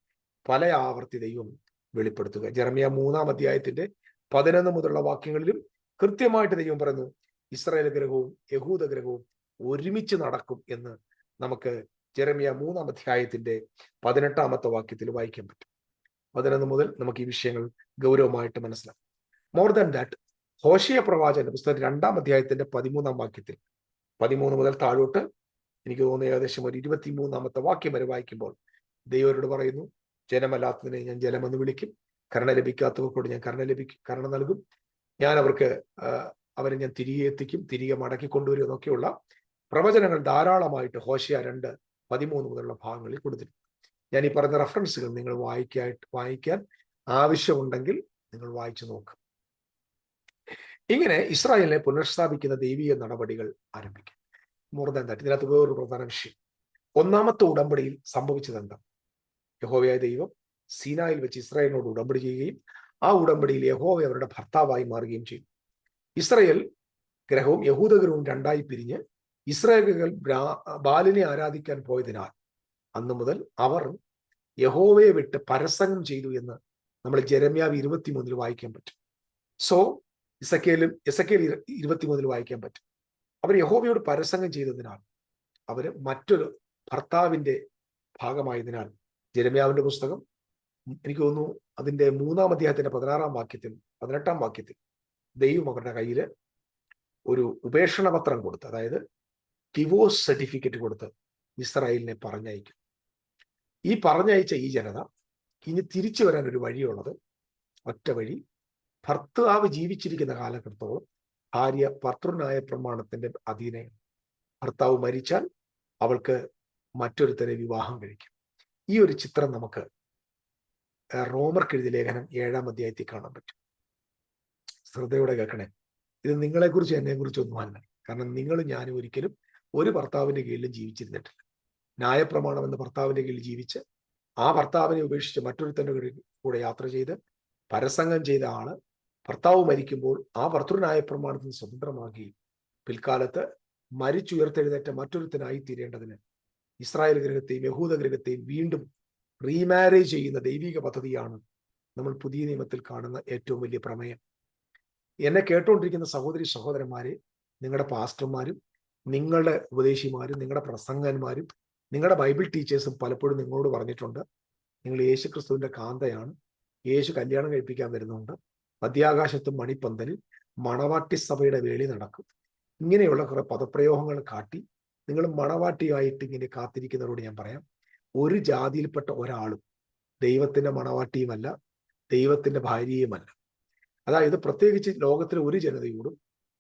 പല ആവർത്തി ദൈവം വെളിപ്പെടുത്തുക. ജെറമ്യാവ് 3-ാം അധ്യായത്തിന്റെ 11 മുതലുള്ള വാക്യങ്ങളിലും കൃത്യമായിട്ട് ദൈവം പറയുന്നു, ഇസ്രായേൽ ഗ്രഹവും യഹൂദ ഗ്രഹവും ഒരുമിച്ച് നടക്കും എന്ന് നമുക്ക് ജെറമ്യാവ് 3-ാം അധ്യായത്തിന്റെ 18-ാമത്തെ വാക്യത്തിൽ വായിക്കാൻ പറ്റും. 11 മുതൽ നമുക്ക് ഈ വിഷയങ്ങൾ ഗൗരവമായിട്ട് മനസ്സിലാക്കാം. മോർ ദാൻ ദാറ്റ്, ഹോശേയ പ്രവാചകന്റെ പുസ്തകം 2-ാം അധ്യായത്തിന്റെ 13-ാം വാക്യത്തിൽ 13 മുതൽ താഴോട്ട് എനിക്ക് തോന്നുന്നു ഏകദേശം ഒരു 23-ാമത്തെ വാക്യം വരെ വായിക്കുമ്പോൾ ദൈവരോട് പറയുന്നു, ജനമല്ലാത്തതിനെ ഞാൻ ജലമെന്ന് വിളിക്കും, കരുണ ലഭിക്കാത്തവർക്കോട് ഞാൻ കരുണ നൽകും, ഞാൻ അവരെ ഞാൻ തിരികെ എത്തിക്കും, തിരികെ മടക്കി കൊണ്ടുവരും എന്നൊക്കെയുള്ള പ്രവചനങ്ങൾ ധാരാളമായിട്ട് ഹോശേയ 2:13 മുതലുള്ള ഭാഗങ്ങളിൽ കൊടുത്തിട്ടുണ്ട്. ഞാൻ ഈ പറഞ്ഞ റെഫറൻസുകൾ നിങ്ങൾ വായിക്കാൻ ആവശ്യമുണ്ടെങ്കിൽ നിങ്ങൾ വായിച്ചു നോക്കുക. ഇങ്ങനെ ഇസ്രായേലിനെ പുനഃസ്ഥാപിക്കുന്ന ദൈവിക നടപടികൾ ആരംഭിക്കും. മോർ ദാൻ ദാറ്റ്, ഇതിനകത്ത് വേറൊരു പ്രധാന വിഷയം, ഒന്നാമത്തെ ഉടമ്പടിയിൽ സംഭവിച്ചത് എന്താ? യഹോവയായ ദൈവം സീനായിൽ വെച്ച് ഇസ്രായേലിനോട് ഉടമ്പടി ചെയ്യുകയും ആ ഉടമ്പടിയിൽ യഹോവ അവരുടെ ഭർത്താവായി മാറുകയും ചെയ്തു. ഇസ്രായേൽ ഗ്രഹവും യഹൂദ ഗ്രഹവും രണ്ടായി പിരിഞ്ഞ് ഇസ്രായേലുകൾ ബാലിനെ ആരാധിക്കാൻ പോയതിനാൽ അന്ന് മുതൽ അവർ യഹോവയെ വിട്ട് പരസംഗം ചെയ്തു എന്ന് നമ്മൾ ജെറമ്യാവ് 23 വായിക്കാൻ പറ്റും. സോ എസെക്കേൽ 23 വായിക്കാൻ പറ്റും. അവർ യഹോവയോട് പരസംഗം ചെയ്തതിനാൽ അവര് മറ്റൊരു ഭർത്താവിന്റെ ഭാഗമായതിനാൽ ജെറമ്യാവിന്റെ പുസ്തകം എനിക്ക് തോന്നുന്നു അതിന്റെ 3-ാം അധ്യായത്തിന്റെ 16-ാം വാക്യത്തിൽ 18-ാം വാക്യത്തിൽ ദൈവം അവരുടെ കയ്യിൽ ഒരു ഉപേക്ഷണ പത്രം കൊടുത്ത്, അതായത് ഡിവോഴ്സ് സർട്ടിഫിക്കറ്റ് കൊടുത്ത് ഇസ്രായേലിനെ പറഞ്ഞയക്കും. ഈ പറഞ്ഞയച്ച ഈ ജനത ഇനി തിരിച്ചു വരാൻ ഒരു വഴിയുള്ളത്, ഒറ്റ വഴി, ഭർത്താവ് ജീവിച്ചിരിക്കുന്ന കാലഘട്ടത്തോളം ഭാര്യ ഭർത്തൃന്യായ പ്രമാണത്തിന്റെ അധീനം. ഭർത്താവ് മരിച്ചാൽ അവൾക്ക് മറ്റൊരുത്തരെ വിവാഹം കഴിക്കും. ഈ ഒരു ചിത്രം നമുക്ക് റോമർക്ക് എഴുതിയ ലേഖനം 7-ാം അധ്യായത്തിൽ കാണാൻ പറ്റും. ശ്രദ്ധയോടെ കേൾക്കണേ. ഇത് നിങ്ങളെക്കുറിച്ച് എന്നെക്കുറിച്ച് ഒന്നുമല്ല. കാരണം നിങ്ങളും ഞാനും ഒരിക്കലും ഒരു ഭർത്താവിന്റെ കീഴിലും ജീവിച്ചിരുന്നിട്ടില്ല. ന്യായപ്രമാണം എന്ന ഭർത്താവിന്റെ കീഴിൽ ജീവിച്ച് ആ ഭർത്താവിനെ ഉപേക്ഷിച്ച് മറ്റൊരുത്തന്റെ കൂടെ യാത്ര ചെയ്ത് പരസംഗം ചെയ്ത ആള് ഭർത്താവ് മരിക്കുമ്പോൾ ആ ഭർത്തൃന്യായ പ്രമാണത്തിന് സ്വതന്ത്രമാക്കി പിൽക്കാലത്ത് മരിച്ചുയർത്തെഴുന്നേറ്റ മറ്റൊരുത്തനായി തീരേണ്ടതിന് ഇസ്രായേൽ ഗ്രഹത്തെയും യഹൂദ ഗ്രഹത്തെയും വീണ്ടും റീമാരേജ് ചെയ്യുന്ന ദൈവിക പദ്ധതിയാണ് നമ്മൾ പുതിയ നിയമത്തിൽ കാണുന്ന ഏറ്റവും വലിയ പ്രമേയം. എന്നെ കേട്ടുകൊണ്ടിരിക്കുന്ന സഹോദരി സഹോദരന്മാരെ, നിങ്ങളുടെ പാസ്റ്റർമാരും നിങ്ങളുടെ ഉപദേശിമാരും നിങ്ങളുടെ പ്രസംഗന്മാരും നിങ്ങളുടെ ബൈബിൾ ടീച്ചേഴ്സും പലപ്പോഴും നിങ്ങളോട് പറഞ്ഞിട്ടുണ്ട്, നിങ്ങൾ യേശു ക്രിസ്തുവിന്റെ കാന്തയാണ്, യേശു കല്യാണം കഴിപ്പിക്കാൻ വരുന്നുണ്ട്, മധ്യാകാശത്തും മണിപ്പന്തലിൽ മണവാട്ടി സഭയുടെ വേളി നടക്കും. ഇങ്ങനെയുള്ള കുറെ പദപ്രയോഗങ്ങൾ കാട്ടി നിങ്ങൾ മണവാട്ടിയായിട്ട് ഇങ്ങനെ കാത്തിരിക്കുന്നവരോട് ഞാൻ പറയാം, ഒരു ജാതിയിൽപ്പെട്ട ഒരാളും ദൈവത്തിന്റെ മണവാട്ടിയുമല്ല, ദൈവത്തിന്റെ ഭാര്യയുമല്ല. അതായത് പ്രത്യേകിച്ച് ലോകത്തിലെ ഒരു ജനതയോടും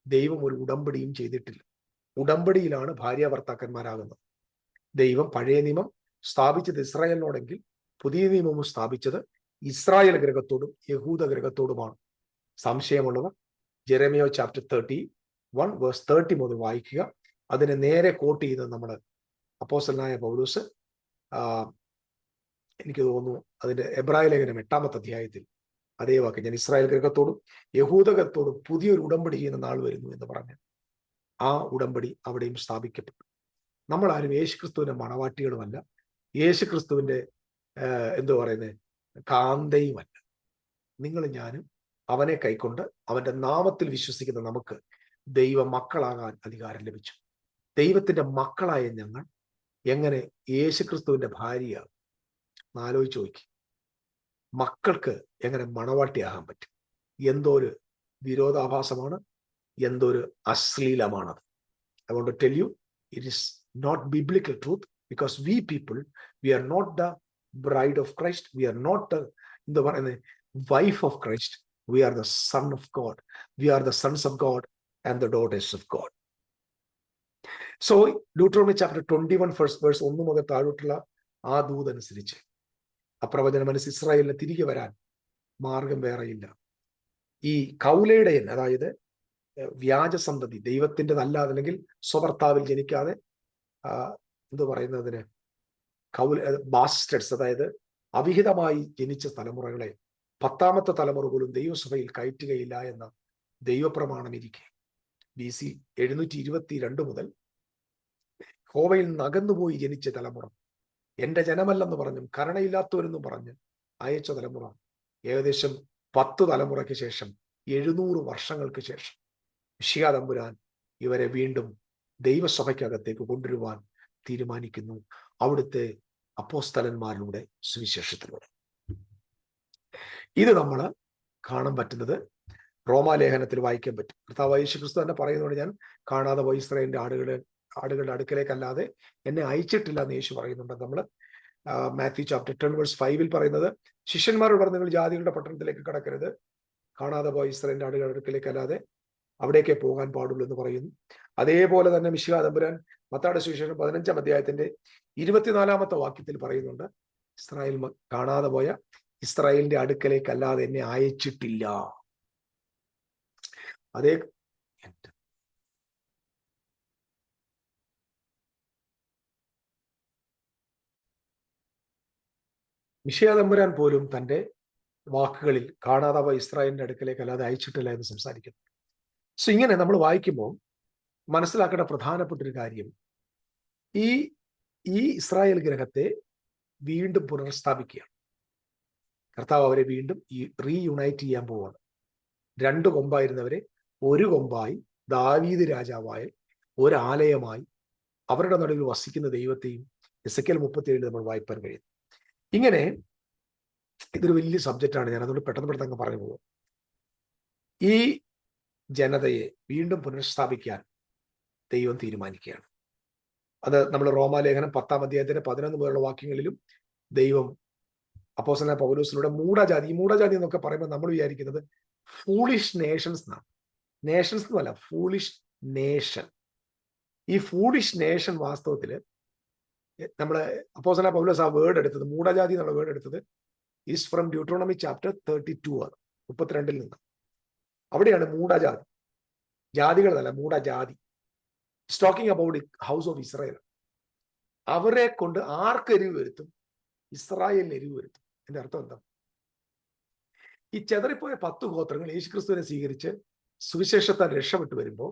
ദൈവം ഒരു ഉടമ്പടിയും ചെയ്തിട്ടില്ല. ഉടമ്പടിയിലാണ് ഭാര്യ ഭർത്താക്കന്മാരാകുന്നത്. ദൈവം പഴയ നിയമം സ്ഥാപിച്ചത് ഇസ്രായേലിനോടെങ്കിൽ പുതിയ നിയമവും സ്ഥാപിച്ചത് ഇസ്രായേൽ ഗ്രഹത്തോടും യഹൂദ ഗ്രഹത്തോടുമാണ്. സംശയമുള്ളവർ ജെറമ്യാവ് ചാപ്റ്റർ 31 വേഴ്സ് 30 മുതൽ വായിക്കുക. അതിനെ നേരെ കോട്ട് ചെയ്യുന്നത് നമ്മൾ അപ്പോസ്തലനായ പൗലോസ് എനിക്ക് തോന്നുന്നു അതിന്റെ എബ്രായ ലേഖനം 8-ാമത്തെ അധ്യായത്തിൽ അതേ വാക്ക്, ഞാൻ ഇസ്രായേൽ ഗ്രഹത്തോടും യഹൂദകത്തോടും പുതിയൊരു ഉടമ്പടി ചെയ്യുന്ന നാൾ വരുന്നു എന്ന് പറഞ്ഞ് ആ ഉടമ്പടി അവിടെയും സ്ഥാപിക്കപ്പെട്ടു. നമ്മൾ ആരും യേശുക്രിസ്തുവിന്റെ മണവാട്ടികളുമല്ല, യേശുക്രിസ്തുവിന്റെ എന്തോ പറയുന്നത് കാന്തയുമല്ല. നിങ്ങൾ ഞാനും അവനെ കൈക്കൊണ്ട് അവന്റെ നാമത്തിൽ വിശ്വസിക്കുന്ന നമുക്ക് ദൈവ മക്കളാകാൻ അധികാരം ലഭിച്ചു. ദൈവത്തിന്റെ മക്കളായ ഞങ്ങൾ എങ്ങനെ യേശുക്രിസ്തുവിന്റെ ഭാര്യയാകും? ആലോചിച്ച് നോക്കി. മക്കൾക്ക് എങ്ങനെ മണവാട്ടിയാകാൻ പറ്റും? എന്തോ ഒരു വിരോധാഭാസമാണ്. എന്തൊരു അശ്ലീലമാണത്. I want to tell you, it is not biblical truth, because we people, we are not the bride of Christ. We are not the wife of Christ. We are the son of God. We are the sons of God and the daughters of God. So Deuteronomy chapter 21 verse 1 മുതൽ താഴോട്ടുള്ള ആ ദൂതനുസരിച്ച് അപ്രവചനമനുസരിച്ച് ഇസ്രായേലിനെ തിരികെ വരാൻ മാർഗം വേറെയില്ല. ഈ കൗലയുടെയൻ, അതായത് വ്യാജസന്തതി, ദൈവത്തിൻ്റെതല്ലാതെ അല്ലെങ്കിൽ സ്വഭർത്താവിൽ ജനിക്കാതെ എന്തു പറയുന്നതിന് ബാസ്റ്റഡ്സ്, അതായത് അവിഹിതമായി ജനിച്ച തലമുറകളെ 10ാമത്തെ തലമുറ പോലും ദൈവസഭയിൽ കയറ്റുകയില്ല എന്ന ദൈവപ്രമാണം ഇരിക്കെ BC 722 മുതൽ ഹോവയിൽ നിന്ന് അകന്നുപോയി ജനിച്ച തലമുറ, എന്റെ ജനമല്ലെന്ന് പറഞ്ഞും കരുണയില്ലാത്തവരെന്നും പറഞ്ഞ് അയച്ച തലമുറ ഏകദേശം 10 തലമുറയ്ക്ക് ശേഷം 700 വർഷങ്ങൾക്ക് ശേഷം മിശിഹാ തമ്പുരാൻ ഇവരെ വീണ്ടും ദൈവസഭയ്ക്കകത്തേക്ക് കൊണ്ടുവരുവാൻ തീരുമാനിക്കുന്നു, അവിടുത്തെ അപ്പോസ്തലന്മാരിലൂടെ, സുവിശേഷത്തിലൂടെ. ഇത് നമ്മൾ കാണാൻ പറ്റുന്നത് റോമാലേഖനത്തിൽ വായിക്കാൻ പറ്റും. കർത്താവ് യേശുക്രിസ്തു തന്നെ പറയുന്നതുകൊണ്ട്, ഞാൻ കാണാതെ പോയി ഇസ്രായേലിന്റെ ആടുകളുടെ അടുക്കലേക്കല്ലാതെ എന്നെ അയച്ചിട്ടില്ല എന്ന് യേശു പറയുന്നുണ്ട്. നമ്മൾ മാത്യു ചാപ്റ്റർ 10 വേഴ്സ് 5 പറയുന്നത്, ശിഷ്യന്മാരോട് പറഞ്ഞു, നിങ്ങൾ ജാതികളുടെ പട്ടണത്തിലേക്ക് കടക്കരുത്, കാണാതെ പോയി ഇസ്രായേലിന്റെ ആടുകളുടെ അടുക്കലേക്കല്ലാതെ അവിടേക്കേ പോകാൻ പാടുള്ളൂ എന്ന് പറയുന്നു. അതേപോലെ തന്നെ മിശിഹാ തമ്പുരാൻ മത്തായിയുടെ സുവിശേഷം 15-ാം അധ്യായത്തിന്റെ 24-ാമത്തെ വാക്യത്തിൽ പറയുന്നുണ്ട്, ഇസ്രായേൽ കാണാതെ പോയ ഇസ്രായേലിന്റെ അടുക്കലേക്കല്ലാതെ എന്നെ അയച്ചിട്ടില്ല. അതേ മിശിഹാ തമ്പുരാൻ പോലും തന്റെ വാക്കുകളിൽ കാണാതെ പോയ ഇസ്രായേലിന്റെ അടുക്കലേക്കല്ലാതെ അയച്ചിട്ടില്ല എന്ന് സംസാരിക്കുന്നു. സോ ഇങ്ങനെ നമ്മൾ വായിക്കുമ്പോൾ മനസ്സിലാക്കേണ്ട പ്രധാനപ്പെട്ട ഒരു കാര്യം, ഈ ഇസ്രായേൽ ഗ്രഹത്തെ വീണ്ടും പുനർസ്ഥാപിക്കുകയാണ്. കർത്താവ് അവരെ വീണ്ടും റീയുണൈറ്റ് ചെയ്യാൻ പോവാണ്. 2 കൊമ്പായിരുന്നവരെ 1 കൊമ്പായി, ദാവീദ് രാജാവായ ഒരാലയമായി, അവരുടെ നടുവിൽ വസിക്കുന്ന ദൈവത്തെയും എസെക്കിയേൽ 37 നമ്മൾ വായിപ്പാൻ കഴിയും. ഇങ്ങനെ ഇതൊരു വലിയ സബ്ജക്റ്റാണ്. ഞാൻ അതുകൊണ്ട് പെട്ടെന്ന് അങ്ങ് പറഞ്ഞു പോകും. ഈ ജനതയെ വീണ്ടും പുനഃസ്ഥാപിക്കാൻ ദൈവം തീരുമാനിക്കുകയാണ്. അത് നമ്മൾ റോമാലേഖനം 10-ാം അധ്യായത്തിന്റെ 11 മുതലുള്ള വാക്യങ്ങളിലും ദൈവം അപ്പോസ്തലനായ പൗലോസിലൂടെ മൂഢജാതി എന്നൊക്കെ പറയുമ്പോൾ നമ്മൾ വിചാരിക്കുന്നത് ഫൂളിഷ് നേഷൻസ് എന്നാണ്. നേഷൻസ് എന്നല്ല, ഫൂളിഷ് നേഷൻ. ഈ ഫൂളിഷ് നേഷൻ വാസ്തവത്തിൽ നമ്മള് അപ്പോസ്തലനായ പൗലോസ് ആ വേർഡ് എടുത്തത്, മൂഢജാതി എന്നുള്ള വേർഡ് എടുത്തത് ഈസ് ഫ്രം ഡ്യൂട്രോണമി ചാപ്റ്റർ 32 ആണ്, 32 നിന്ന്. അവിടെയാണ് മൂഢജാതി, ജാതികളല്ല, മൂഢജാതി. Talking about house of Israel. അവരെ കൊണ്ട് ആർക്ക് എരിവ് വരുത്തും? ഇസ്രായേലിന് എരിവ് വരുത്തും. എന്റെ അർത്ഥം എന്താ? ഈ ചെതറിപ്പോയ 10 ഗോത്രങ്ങൾ യേശുക്രിസ്തുവിനെ സ്വീകരിച്ച് സുവിശേഷത്താൽ രക്ഷപ്പെട്ടു വരുമ്പോൾ,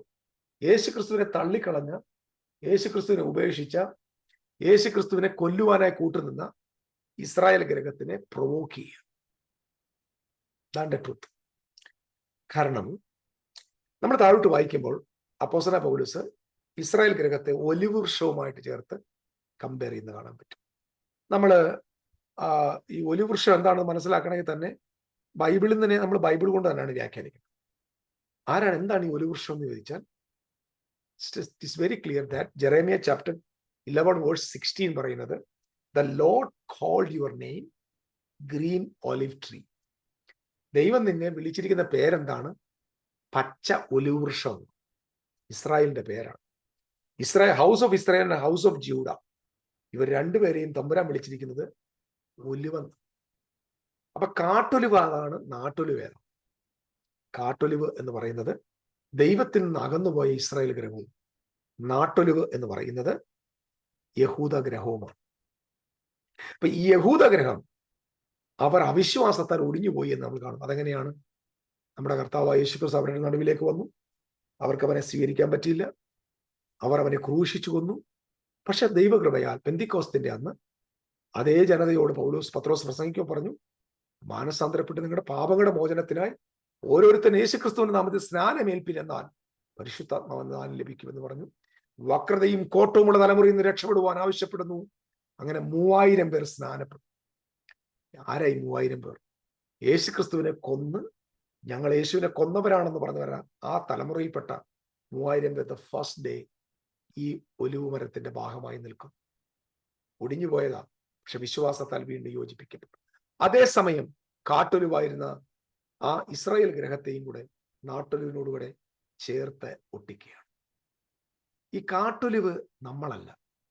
യേശുക്രിസ്തുവിനെ തള്ളിക്കളഞ്ഞ, യേശുക്രിസ്തുവിനെ ഉപേക്ഷിച്ച, യേശുക്രിസ്തുവിനെ കൊല്ലുവാനായി കൂട്ടുനിന്ന ഇസ്രായേൽ ഗ്രഹത്തിനെ പ്രൊവോക്ക് ചെയ്യുക. That truth. കാരണം നമ്മൾ താഴോട്ട് വായിക്കുമ്പോൾ അപ്പോസ്തലനായ പൗലോസ് ഇസ്രായേൽ ഗ്രഹത്തെ ഒലിവ് വൃക്ഷവുമായിട്ട് ചേർത്ത് കമ്പയർ ചെയ്യുന്നത് കാണാൻ പറ്റും. നമ്മൾ ഈ ഒലിവ് വൃക്ഷം എന്താണെന്ന് മനസ്സിലാക്കണമെങ്കിൽ തന്നെ ബൈബിളിൽ തന്നെ, നമ്മൾ ബൈബിൾ കൊണ്ട് തന്നെയാണ് വ്യാഖ്യാനിക്കുന്നത്. എന്താണ് ഈ ഒലിവ് വൃക്ഷം എന്ന് ചോദിച്ചാൽ, it's very clear that Jeremiah chapter 11 verse 16 പറയുന്നത്, the Lord called your name green olive tree. ദൈവം നിന്നെ വിളിച്ചിരിക്കുന്ന പേരെന്താണ്? പച്ച ഒലിവ് വൃക്ഷം. ഇസ്രായേലിന്റെ പേരാണ്. House of Israel and house of Judah, ഇവർ രണ്ടുപേരെയും തമ്പുരാൻ വിളിച്ചിരിക്കുന്നത് ഒലിവെന്ന്. അപ്പൊ കാട്ടൊലിവ് അതാണ് നാട്ടൊലിവ് ഏതാണ്? കാട്ടൊലിവ് എന്ന് പറയുന്നത് ദൈവത്തിൽ നിന്ന് അകന്നുപോയ ഇസ്രായേൽ ഗ്രഹവും, നാട്ടൊലിവ് എന്ന് പറയുന്നത് യഹൂദ ഗ്രഹവുമാണ്. അപ്പൊ ഈ യഹൂദ ഗ്രഹം അവർ അവിശ്വാസത്താൽ ഒടിഞ്ഞുപോയി എന്ന് നമ്മൾ കാണും. അതെങ്ങനെയാണ്? നമ്മുടെ കർത്താവായ യേശുക്രിസ്തു അവരുടെ നടുവിലേക്ക് വന്നു, അവർക്ക് അവനെ സ്വീകരിക്കാൻ പറ്റിയില്ല, അവർ അവനെ ക്രൂശിച്ചു കൊന്നു. പക്ഷെ ദൈവകൃപയാൽ പെന്തിക്കോസ്തിന്റെ അന്ന് അതേ ജനതയോട് പത്രോസ് പ്രസംഗിക്കുമ്പോൾ പറഞ്ഞു, മാനസാന്തരപ്പെട്ട് നിങ്ങളുടെ പാപങ്ങളുടെ മോചനത്തിനായി ഓരോരുത്തരും യേശുക്രിസ്തുവിന്റെ നാമത്തിൽ സ്നാനമേൽപ്പിൻ, എന്നാൽ പരിശുദ്ധാത്മാവ് ലഭിക്കുമെന്ന് പറഞ്ഞു. വക്രതയും കോട്ടവുമുള്ള തലമുറയിൽ നിന്ന് രക്ഷപ്പെടുവാൻ ആവശ്യപ്പെടുന്നു. അങ്ങനെ 3000 പേർ സ്നാനപ്പെട്ടു. ആരായി 3000 പേർ? യേശുക്രിസ്തുവിനെ കൊന്ന് ഞങ്ങൾ യേശുവിനെ കൊന്നവരാണെന്ന് പറഞ്ഞവരാ ആ തലമുറയിൽപ്പെട്ട 3000 പേർ ഫസ്റ്റ് ഡേ ഈ ഒലിവ് മരത്തിന്റെ ഭാഗമായി നിൽക്കും. ഒടിഞ്ഞു പോയതാ, പക്ഷെ വിശ്വാസത്താൽ വീണ്ടും യോജിപ്പിക്കപ്പെട്ടു. അതേസമയം കാട്ടൊലിവായിരുന്ന ആ ഇസ്രായേൽ ഗ്രഹത്തെയും കൂടെ നാട്ടൊലിവിനോടുകൂടെ ചേർത്ത് ഒട്ടിക്കുകയാണ്. ഈ കാട്ടൊലിവ് നമ്മളല്ല,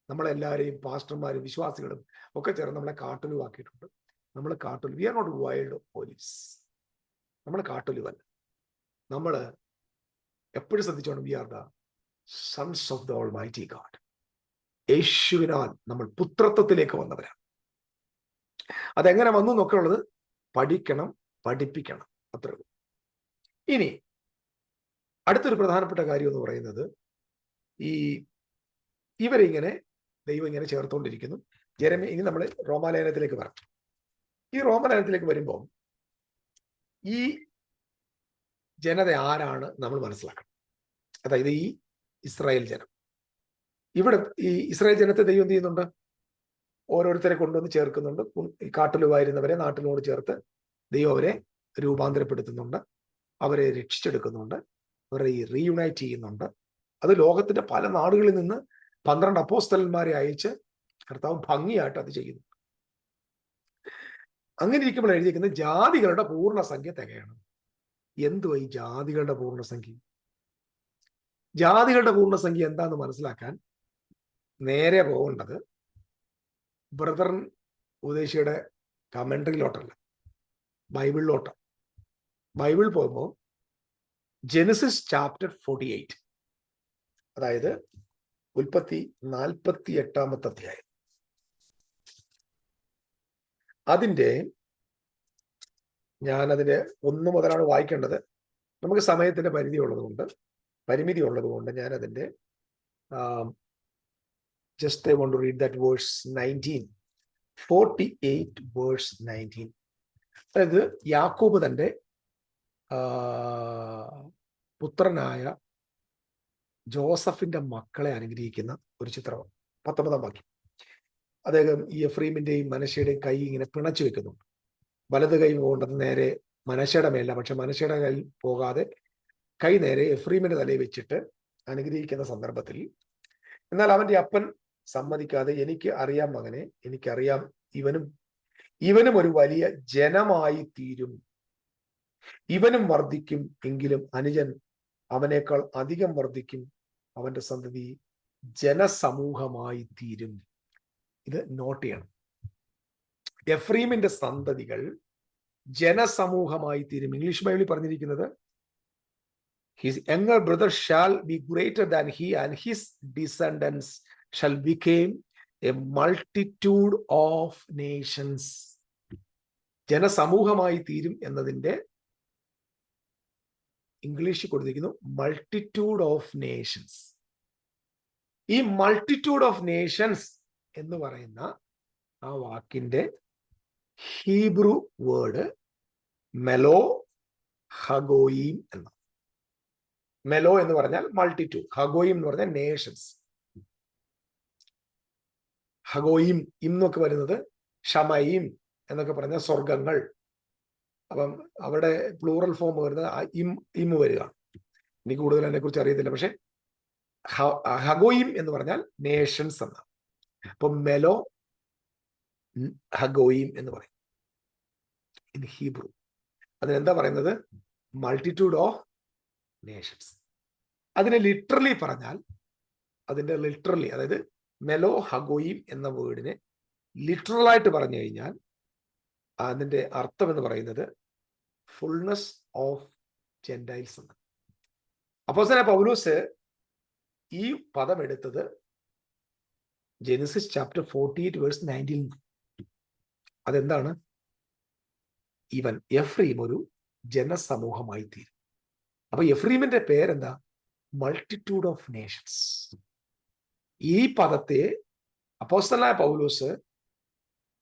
നമ്മളെല്ലാവരെയും പാസ്റ്റർമാരും വിശ്വാസികളും ഒക്കെ ചേർന്ന് നമ്മളെ കാട്ടൊലിവാക്കിയിട്ടുണ്ട്. നമ്മൾ കാട്ടൊലിവ്, we are not wild olives. നമ്മൾ കാട്ടൊലിവല്ല. നമ്മൾ എപ്പോഴും ശ്രദ്ധിച്ചോണം, we are the sons of the almighty God. യേശുവിനാൽ നമ്മൾ പുത്രത്വത്തിലേക്ക് വന്നവരാണ്. അതെങ്ങനെ വന്നു എന്നൊക്കെ ഉള്ളത് പഠിക്കണം, പഠിപ്പിക്കണം, അത്രേ ഉള്ളൂ. ഇനി അടുത്തൊരു പ്രധാനപ്പെട്ട കാര്യം എന്ന് പറയുന്നത്, ഇവരിങ്ങനെ ദൈവം ഇങ്ങനെ ചേർത്തുകൊണ്ടിരിക്കുന്നു. ഇനി നമ്മൾ റോമാലേഖനത്തിലേക്ക് വരാം. ഈ റോമാലേഖനത്തിലേക്ക് വരുമ്പോൾ ഈ ജനത ആരാണ് നമ്മൾ മനസ്സിലാക്കണം. അതായത് ഈ ഇസ്രായേൽ ജനം, ഇവിടെ ഈ ഇസ്രായേൽ ജനത്തെ ദൈവം എന്ത് ചെയ്യുന്നുണ്ട്? ഓരോരുത്തരെ കൊണ്ടുവന്ന് ചേർക്കുന്നുണ്ട്. ഈ കാട്ടിലുവായിരുന്നവരെ നാട്ടിനോട് ചേർത്ത് ദൈവം അവരെ രൂപാന്തരപ്പെടുത്തുന്നുണ്ട്, അവരെ രക്ഷിച്ചെടുക്കുന്നുണ്ട്, അവരെ റീയുണൈറ്റ് ചെയ്യുന്നുണ്ട്. അത് ലോകത്തിന്റെ പല നാടുകളിൽ നിന്ന് 12 അപ്പോസ്തലന്മാരെ അയച്ച് കർത്താവ് ഭംഗിയായിട്ട് അത് ചെയ്യുന്നു. അങ്ങനെ ഇരിക്കുമ്പോൾ എഴുതിയിരിക്കുന്നത് ജാതികളുടെ പൂർണ്ണസംഖ്യ തികയണം. എന്തുവാ ഈ ജാതികളുടെ പൂർണ്ണസംഖ്യ? ജാതികളുടെ പൂർണ്ണസംഖ്യ എന്താന്ന് മനസ്സിലാക്കാൻ നേരെ പോകേണ്ടത് ബ്രദർ ഉദ്ദേശിയുടെ കമന്ററിയിലോട്ടല്ല, ബൈബിളിലോട്ട്. ബൈബിൾ പോകുമ്പോൾ ജെനസിസ് ചാപ്റ്റർ 48, അതായത് ഉൽപ്പത്തി 48-ാമത്തെ അധ്യായം, ഞാനതിന്റെ 1 മുതലാണ് വായിക്കേണ്ടത്. നമുക്ക് സമയത്തിന്റെ പരിമിതി ഉള്ളതുകൊണ്ട് ഞാൻ അതിന്റെ just I want to read that verse 19, 48 verse 19. അതായത് യാക്കോബ് തന്റെ പുത്രനായ ജോസഫിന്റെ മക്കളെ അനുഗ്രഹിക്കുന്ന ഒരു ചിത്രമാണ്. 19-ാം വാക്യം. അദ്ദേഹം ഈ എഫ്രീമിന്റെയും മനശ്ശയുടെയും കൈ ഇങ്ങനെ പിണച്ചു വെക്കുന്നുണ്ട്. വലത് കൈ പോകേണ്ടത് നേരെ മനശ്ശയുടെ മേല, പക്ഷെ മനശ്ശയുടെ കൈ പോകാതെ കൈ നേരെ എഫ്രീമിന്റെ തലയിൽ വെച്ചിട്ട് അനുഗ്രഹിക്കുന്ന സന്ദർഭത്തിൽ, എന്നാൽ അവന്റെ അപ്പൻ സമ്മതിക്കാതെ, എനിക്ക് അറിയാം മകനെ, എനിക്കറിയാം ഇവനും ഒരു വലിയ ജനമായി തീരും, ഇവനും വർദ്ധിക്കും, എങ്കിലും അനുജൻ അവനേക്കാൾ അധികം വർദ്ധിക്കും, അവന്റെ സന്തതി ജനസമൂഹമായി തീരും. ഇത് നോട്ട് ചെയ്യണം. എഫ്രീമിന്റെ സന്തതികൾ ജനസമൂഹമായി തീരും. ഇംഗ്ലീഷ് ബൈബിളിൽ പറഞ്ഞിരിക്കുന്നത് his younger brother shall be greater than he, and his descendants shall become a multitude of nations. ജനസമൂഹമായി തീരും എന്നതിന്റെ ഇംഗ്ലീഷിൽ കൊടുത്തിരിക്കുന്നു മൾട്ടിറ്റ്യൂഡ് ഓഫ് നേഷൻസ്. ഈ മൾട്ടിറ്റ്യൂഡ് ഓഫ് നേഷൻസ് എന്ന് പറയുന്ന ആ വാക്കിന്റെ ഹീബ്രു വേർഡ് മെലോ ഹഗോയിം എന്നാണ്. മെലോ എന്ന് പറഞ്ഞാൽ മൾട്ടിറ്റ്യൂഡ്, ഹഗോയിം എന്ന് പറഞ്ഞാൽ നേഷൻസ്. ഹഗോയിം എന്നൊക്കെ വരുന്നത് ഷമയിം എന്നൊക്കെ പറഞ്ഞ സ്വർഗങ്ങൾ. അപ്പം അവിടെ പ്ലൂറൽ ഫോം വരുന്നത് ഇം വരിക. എനിക്ക് കൂടുതൽ അതിനെ കുറിച്ച് അറിയത്തില്ല, പക്ഷെ ഹഗോയിം എന്ന് പറഞ്ഞാൽ നേഷൻസ് എന്നാണ്. അപ്പൊ മെലോ ഹഗോയിം എന്ന് പറയും ഇൻ ഹീബ്രു. അതിനെന്താ പറയുന്നത്? Multitude of Nations. അതിനെ ലിറ്ററലി പറഞ്ഞാൽ, അതായത് മെലോ ഹഗോയിം എന്ന വേർഡിനെ ലിറ്ററലായിട്ട് പറഞ്ഞു കഴിഞ്ഞാൽ അതിന്റെ അർത്ഥം എന്ന് പറയുന്നത് ഫുൾനെസ് ഓഫ് ജെന്റൈൽസ് എന്ന്. അപ്പോസ്തലനായ പൗലോസ് ഈ പദം എടുത്തത് ജെനസിസ് ചാപ്റ്റർ 48 വേഴ്സ് 19. അതെന്താണ്? എഫ്രീം ഒരു ജനസമൂഹമായി തീരും. അപ്പൊ എഫ്രീമിന്റെ പേരെന്താ? Multitude of Nations. ഈ പദത്തെ അപ്പോസ്തലനായ പൗലോസ്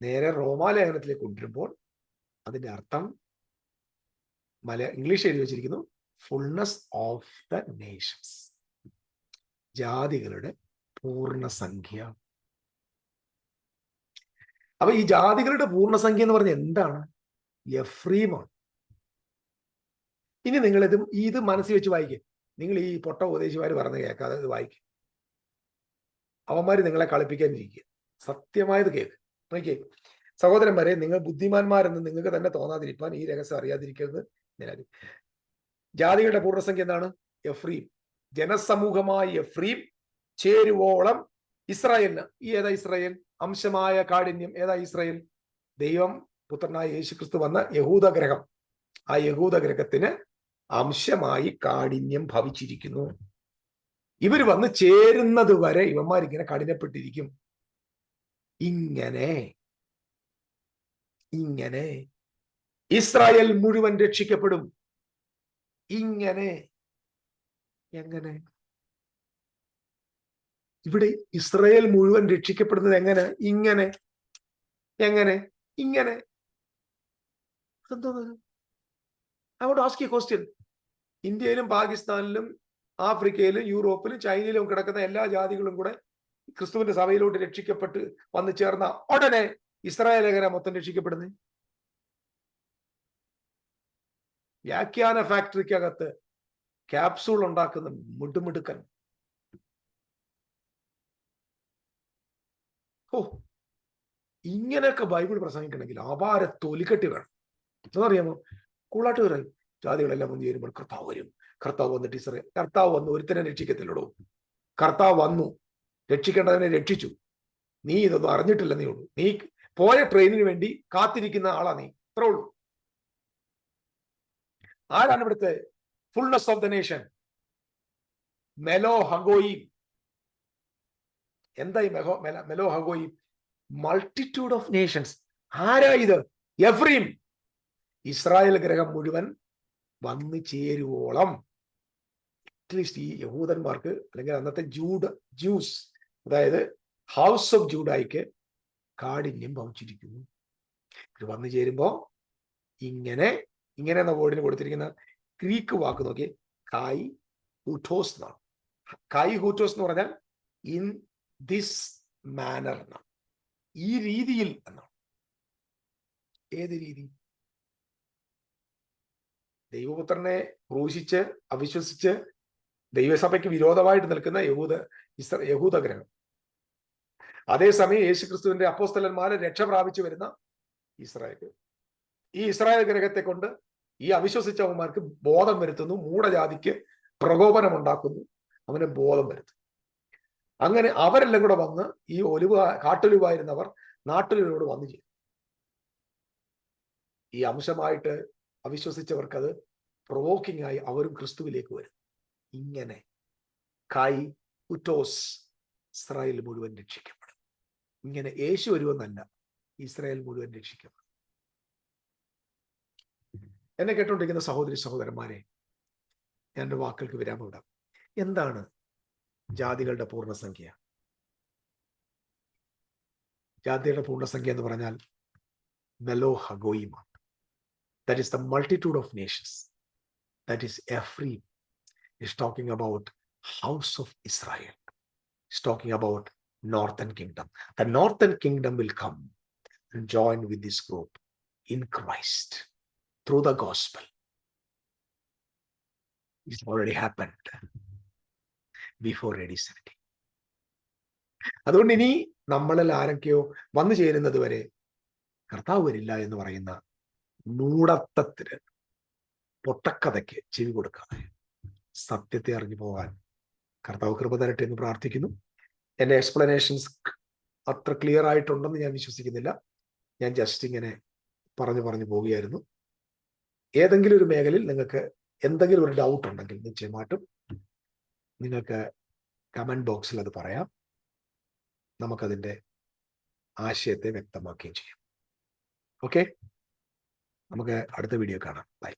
നേരെ റോമാലേഖനത്തിലേക്ക് കൊണ്ടുവരുമ്പോൾ അതിന്റെ അർത്ഥം ഇംഗ്ലീഷ് എഴുതി വെച്ചിരിക്കുന്നു ഫുൾനെസ് ഓഫ് ദ നേഷൻസ്, ജാതികളുടെ പൂർണ്ണസംഖ്യ. അപ്പൊ ഈ ജാതികളുടെ പൂർണ്ണസംഖ്യ എന്ന് പറഞ്ഞാൽ എന്താണ്? എഫ്രീമാണ്. ഇനി നിങ്ങൾ ഇത് മനസ്സിൽ വെച്ച് വായിക്കുക. നിങ്ങൾ ഈ പൊട്ട ഉപദേശിമാർ പറഞ്ഞ് കേൾക്കാതെ ഇത് വായിക്കുക. അവന്മാര് നിങ്ങളെ കളിപ്പിക്കാനിരിക്കുക. സത്യമായത് കേൾക്ക്. നോക്കിയേ സഹോദരന്മാരെ, നിങ്ങൾ ബുദ്ധിമാന്മാരെന്ന് നിങ്ങൾക്ക് തന്നെ തോന്നാതിരിക്കാൻ ഈ രഹസ്യം അറിയാതിരിക്കരുത്. ജാതികളുടെ പൂർണ്ണസംഖ്യ എന്താണ്? എഫ്രീം. ജനസമൂഹമായ എഫ്രീം ചേരുവോളം ഇസ്രായേലിന്. ഈ ഏതാ ഇസ്രായേൽ? അംശമായ കാഠിന്യം. ഏതാ ഇസ്രായേൽ? ദൈവം പുത്രനായ യേശുക്രിസ്തു വന്ന യഹൂദ ഗ്രഹം. ആ യഹൂദ ഗ്രഹത്തിന് അംശമായി കാഠിന്യം ഭവിച്ചിരിക്കുന്നു. ഇവർ വന്ന് ചേരുന്നത് വരെ ഇവന്മാരിങ്ങനെ കഠിനപ്പെട്ടിരിക്കും. ഇങ്ങനെ ഇസ്രായേൽ മുഴുവൻ രക്ഷിക്കപ്പെടും. ഇങ്ങനെ. എങ്ങനെ? ഇവിടെ ഇസ്രായേൽ മുഴുവൻ രക്ഷിക്കപ്പെടുന്നത് എങ്ങനെ? ഇങ്ങനെ. എങ്ങനെ? ഇങ്ങനെ. എന്തോന്നത്? I want to ask you a question. ഇന്ത്യയിലും പാകിസ്ഥാനിലും ആഫ്രിക്കയിലും യൂറോപ്പിലും ചൈനയിലും കിടക്കുന്ന എല്ലാ ജാതികളും കൂടെ ക്രിസ്തുവിന്റെ സഭയിലോട്ട് രക്ഷിക്കപ്പെട്ട് വന്നു ചേർന്ന ഉടനെ ഇസ്രായേലകരെ മൊത്തം രക്ഷിക്കപ്പെടുന്നത്. വ്യാഖ്യാന ഫാക്ടറിക്കകത്ത് ക്യാപ്സൂൾ ഉണ്ടാക്കുന്ന മിടുമിടുക്കൻ. ഇങ്ങനെയൊക്കെ ബൈബിൾ പ്രസംഗിക്കണമെങ്കിൽ അപാര തൊലിക്കെട്ടി വേണം. എന്നറിയാമോ? കൂളാട്ട് പറയും ജാതികളെല്ലാം വന്നു ചേരുമ്പോൾ കർത്താവ് വരും. കർത്താവ് വന്നിട്ട് ഇസ്രായേൽ, കർത്താവ് വന്നു ഒരുത്തനെ രക്ഷിക്കത്തില്ലടോ. കർത്താവ് വന്നു, രക്ഷിക്കേണ്ടതിനെ രക്ഷിച്ചു. നീ ഇതൊന്നും അറിഞ്ഞിട്ടില്ലെന്നേ ഉള്ളൂ. നീ പോയ ട്രെയിനിന് വേണ്ടി കാത്തിരിക്കുന്ന ആളാ നീ. അത്രേ ഉള്ളൂ. ആരാണ് ഇവിടുത്തെ ഫുൾനെസ് ഓഫ് ദ നേഷൻ? മെലോ ഹഗോയിം. എന്താ ഈ മെലോ ഹഗോയിം? Multitude of nations. ആരാ ഇത്? എഫ്രീം. ഇസ്രായേൽ ഗ്രഹം മുഴുവൻ വന്നു ചേരുവോളം അറ്റ്ലീസ്റ്റ് ഈ യഹൂദന്മാർക്ക്, അല്ലെങ്കിൽ അന്നത്തെ ജ്യൂസ്, അതായത് ഹൗസ് ഓഫ് ജൂഡായിക്ക് കാഠിന്യം ഭവിച്ചിരിക്കുന്നു. ഇത് വന്നു ചേരുമ്പോ ഇങ്ങനെ എന്ന വേർഡിന് കൊടുത്തിരിക്കുന്ന ഗ്രീക്ക് വാക്ക് നോക്കി, കായ് ഹൂട്ടോസ് എന്നാണ്. കായ് ഹൂട്ടോസ് എന്ന് പറഞ്ഞാൽ ഇൻ ദിസ് മാനർ എന്നാണ്. ഈ രീതിയിൽ എന്നാണ്. ഏത് രീതി? ദൈവപുത്രനെ ക്രൂശിച്ച് അവിശ്വസിച്ച് ദൈവസഭയ്ക്ക് വിരോധമായിട്ട് നിൽക്കുന്ന യഹൂദ ഗ്രഹം. അതേസമയം യേശുക്രിസ്തുവിന്റെ അപ്പോസ്തലന്മാരെ രക്ഷ പ്രാപിച്ചു വരുന്ന ഇസ്രായേൽ. ഈ ഇസ്രായേൽ ഗ്രഹത്തെ കൊണ്ട് ഈ അവിശ്വസിച്ചവന്മാർക്ക് ബോധം വരുത്തുന്നു. മൂഢജാതിക്ക് പ്രകോപനം ഉണ്ടാക്കുന്നു, അവന് ബോധം വരുത്തുന്നു. അങ്ങനെ അവരെല്ലാം കൂടെ വന്ന് ഈ കാട്ടൊലിവായിരുന്നവർ നാട്ടൊലിവരോട് വന്നു ചെയ്യും. ഈ അംശമായിട്ട് അവിശ്വസിച്ചവർക്കത് പ്രൊവോക്കിംഗ് ആയി അവരും ക്രിസ്തുവിലേക്ക് വരും. ഇങ്ങനെ കായ് ഉറ്റോസ് ഇസ്രായേൽ മുഴുവൻ രക്ഷിക്കപ്പെടും. ഇങ്ങനെ യേശു വരുമെന്നല്ല, ഇസ്രായേൽ മുഴുവൻ രക്ഷിക്കപ്പെടും. എന്നെ കേട്ടുകൊണ്ടിരിക്കുന്ന സഹോദരി സഹോദരന്മാരെ, ഞാൻ എൻ്റെ വാക്കുകൾക്ക് വിരാമം ഇടാം. എന്താണ് ജാതികളുടെ പൂർണ്ണസംഖ്യ? ജാതികളുടെ പൂർണ്ണസംഖ്യ എന്ന് പറഞ്ഞാൽ mellow ഹഗോയിമാണ്. That is the multitude of nations. That is Ephraim. Is talking about house of Israel. Is talking about northern kingdom. The northern kingdom will come and join with this group in Christ through the gospel. It's already happened before AD 70. അതുകൊണ്ട് ഇനി നമ്മളിൽ ആരൊക്കെയോ വന്നു ചേരുന്നത് വരെ കർത്താവ് വരില്ല എന്ന് പറയുന്ന മൂഢത്വത്തിന്, പൊട്ടക്കഥയ്ക്ക് ചെവി കൊടുക്കാതെ സത്യത്തെ അറിഞ്ഞു പോകാൻ കർത്താവ് കൃപ തരട്ടെ എന്ന് പ്രാർത്ഥിക്കുന്നു. എൻ്റെ എക്സ്പ്ലനേഷൻസ് അത്ര ക്ലിയർ ആയിട്ടുണ്ടെന്ന് ഞാൻ വിശ്വസിക്കുന്നില്ല. ഞാൻ ജസ്റ്റ് ഇങ്ങനെ പറഞ്ഞു പോവുകയായിരുന്നു. ഏതെങ്കിലും ഒരു മേഖലയിൽ നിങ്ങൾക്ക് എന്തെങ്കിലും ഒരു ഡൗട്ട് ഉണ്ടെങ്കിൽ നിശ്ചയമായിട്ടും നിങ്ങൾക്ക് കമന്റ് ബോക്സിൽ അത് പറയാം. നമുക്കതിൻ്റെ ആശയത്തെ വ്യക്തമാക്കുകയും ചെയ്യാം. ഓക്കെ, നമുക്ക് അടുത്ത വീഡിയോ കാണാം. ബൈ.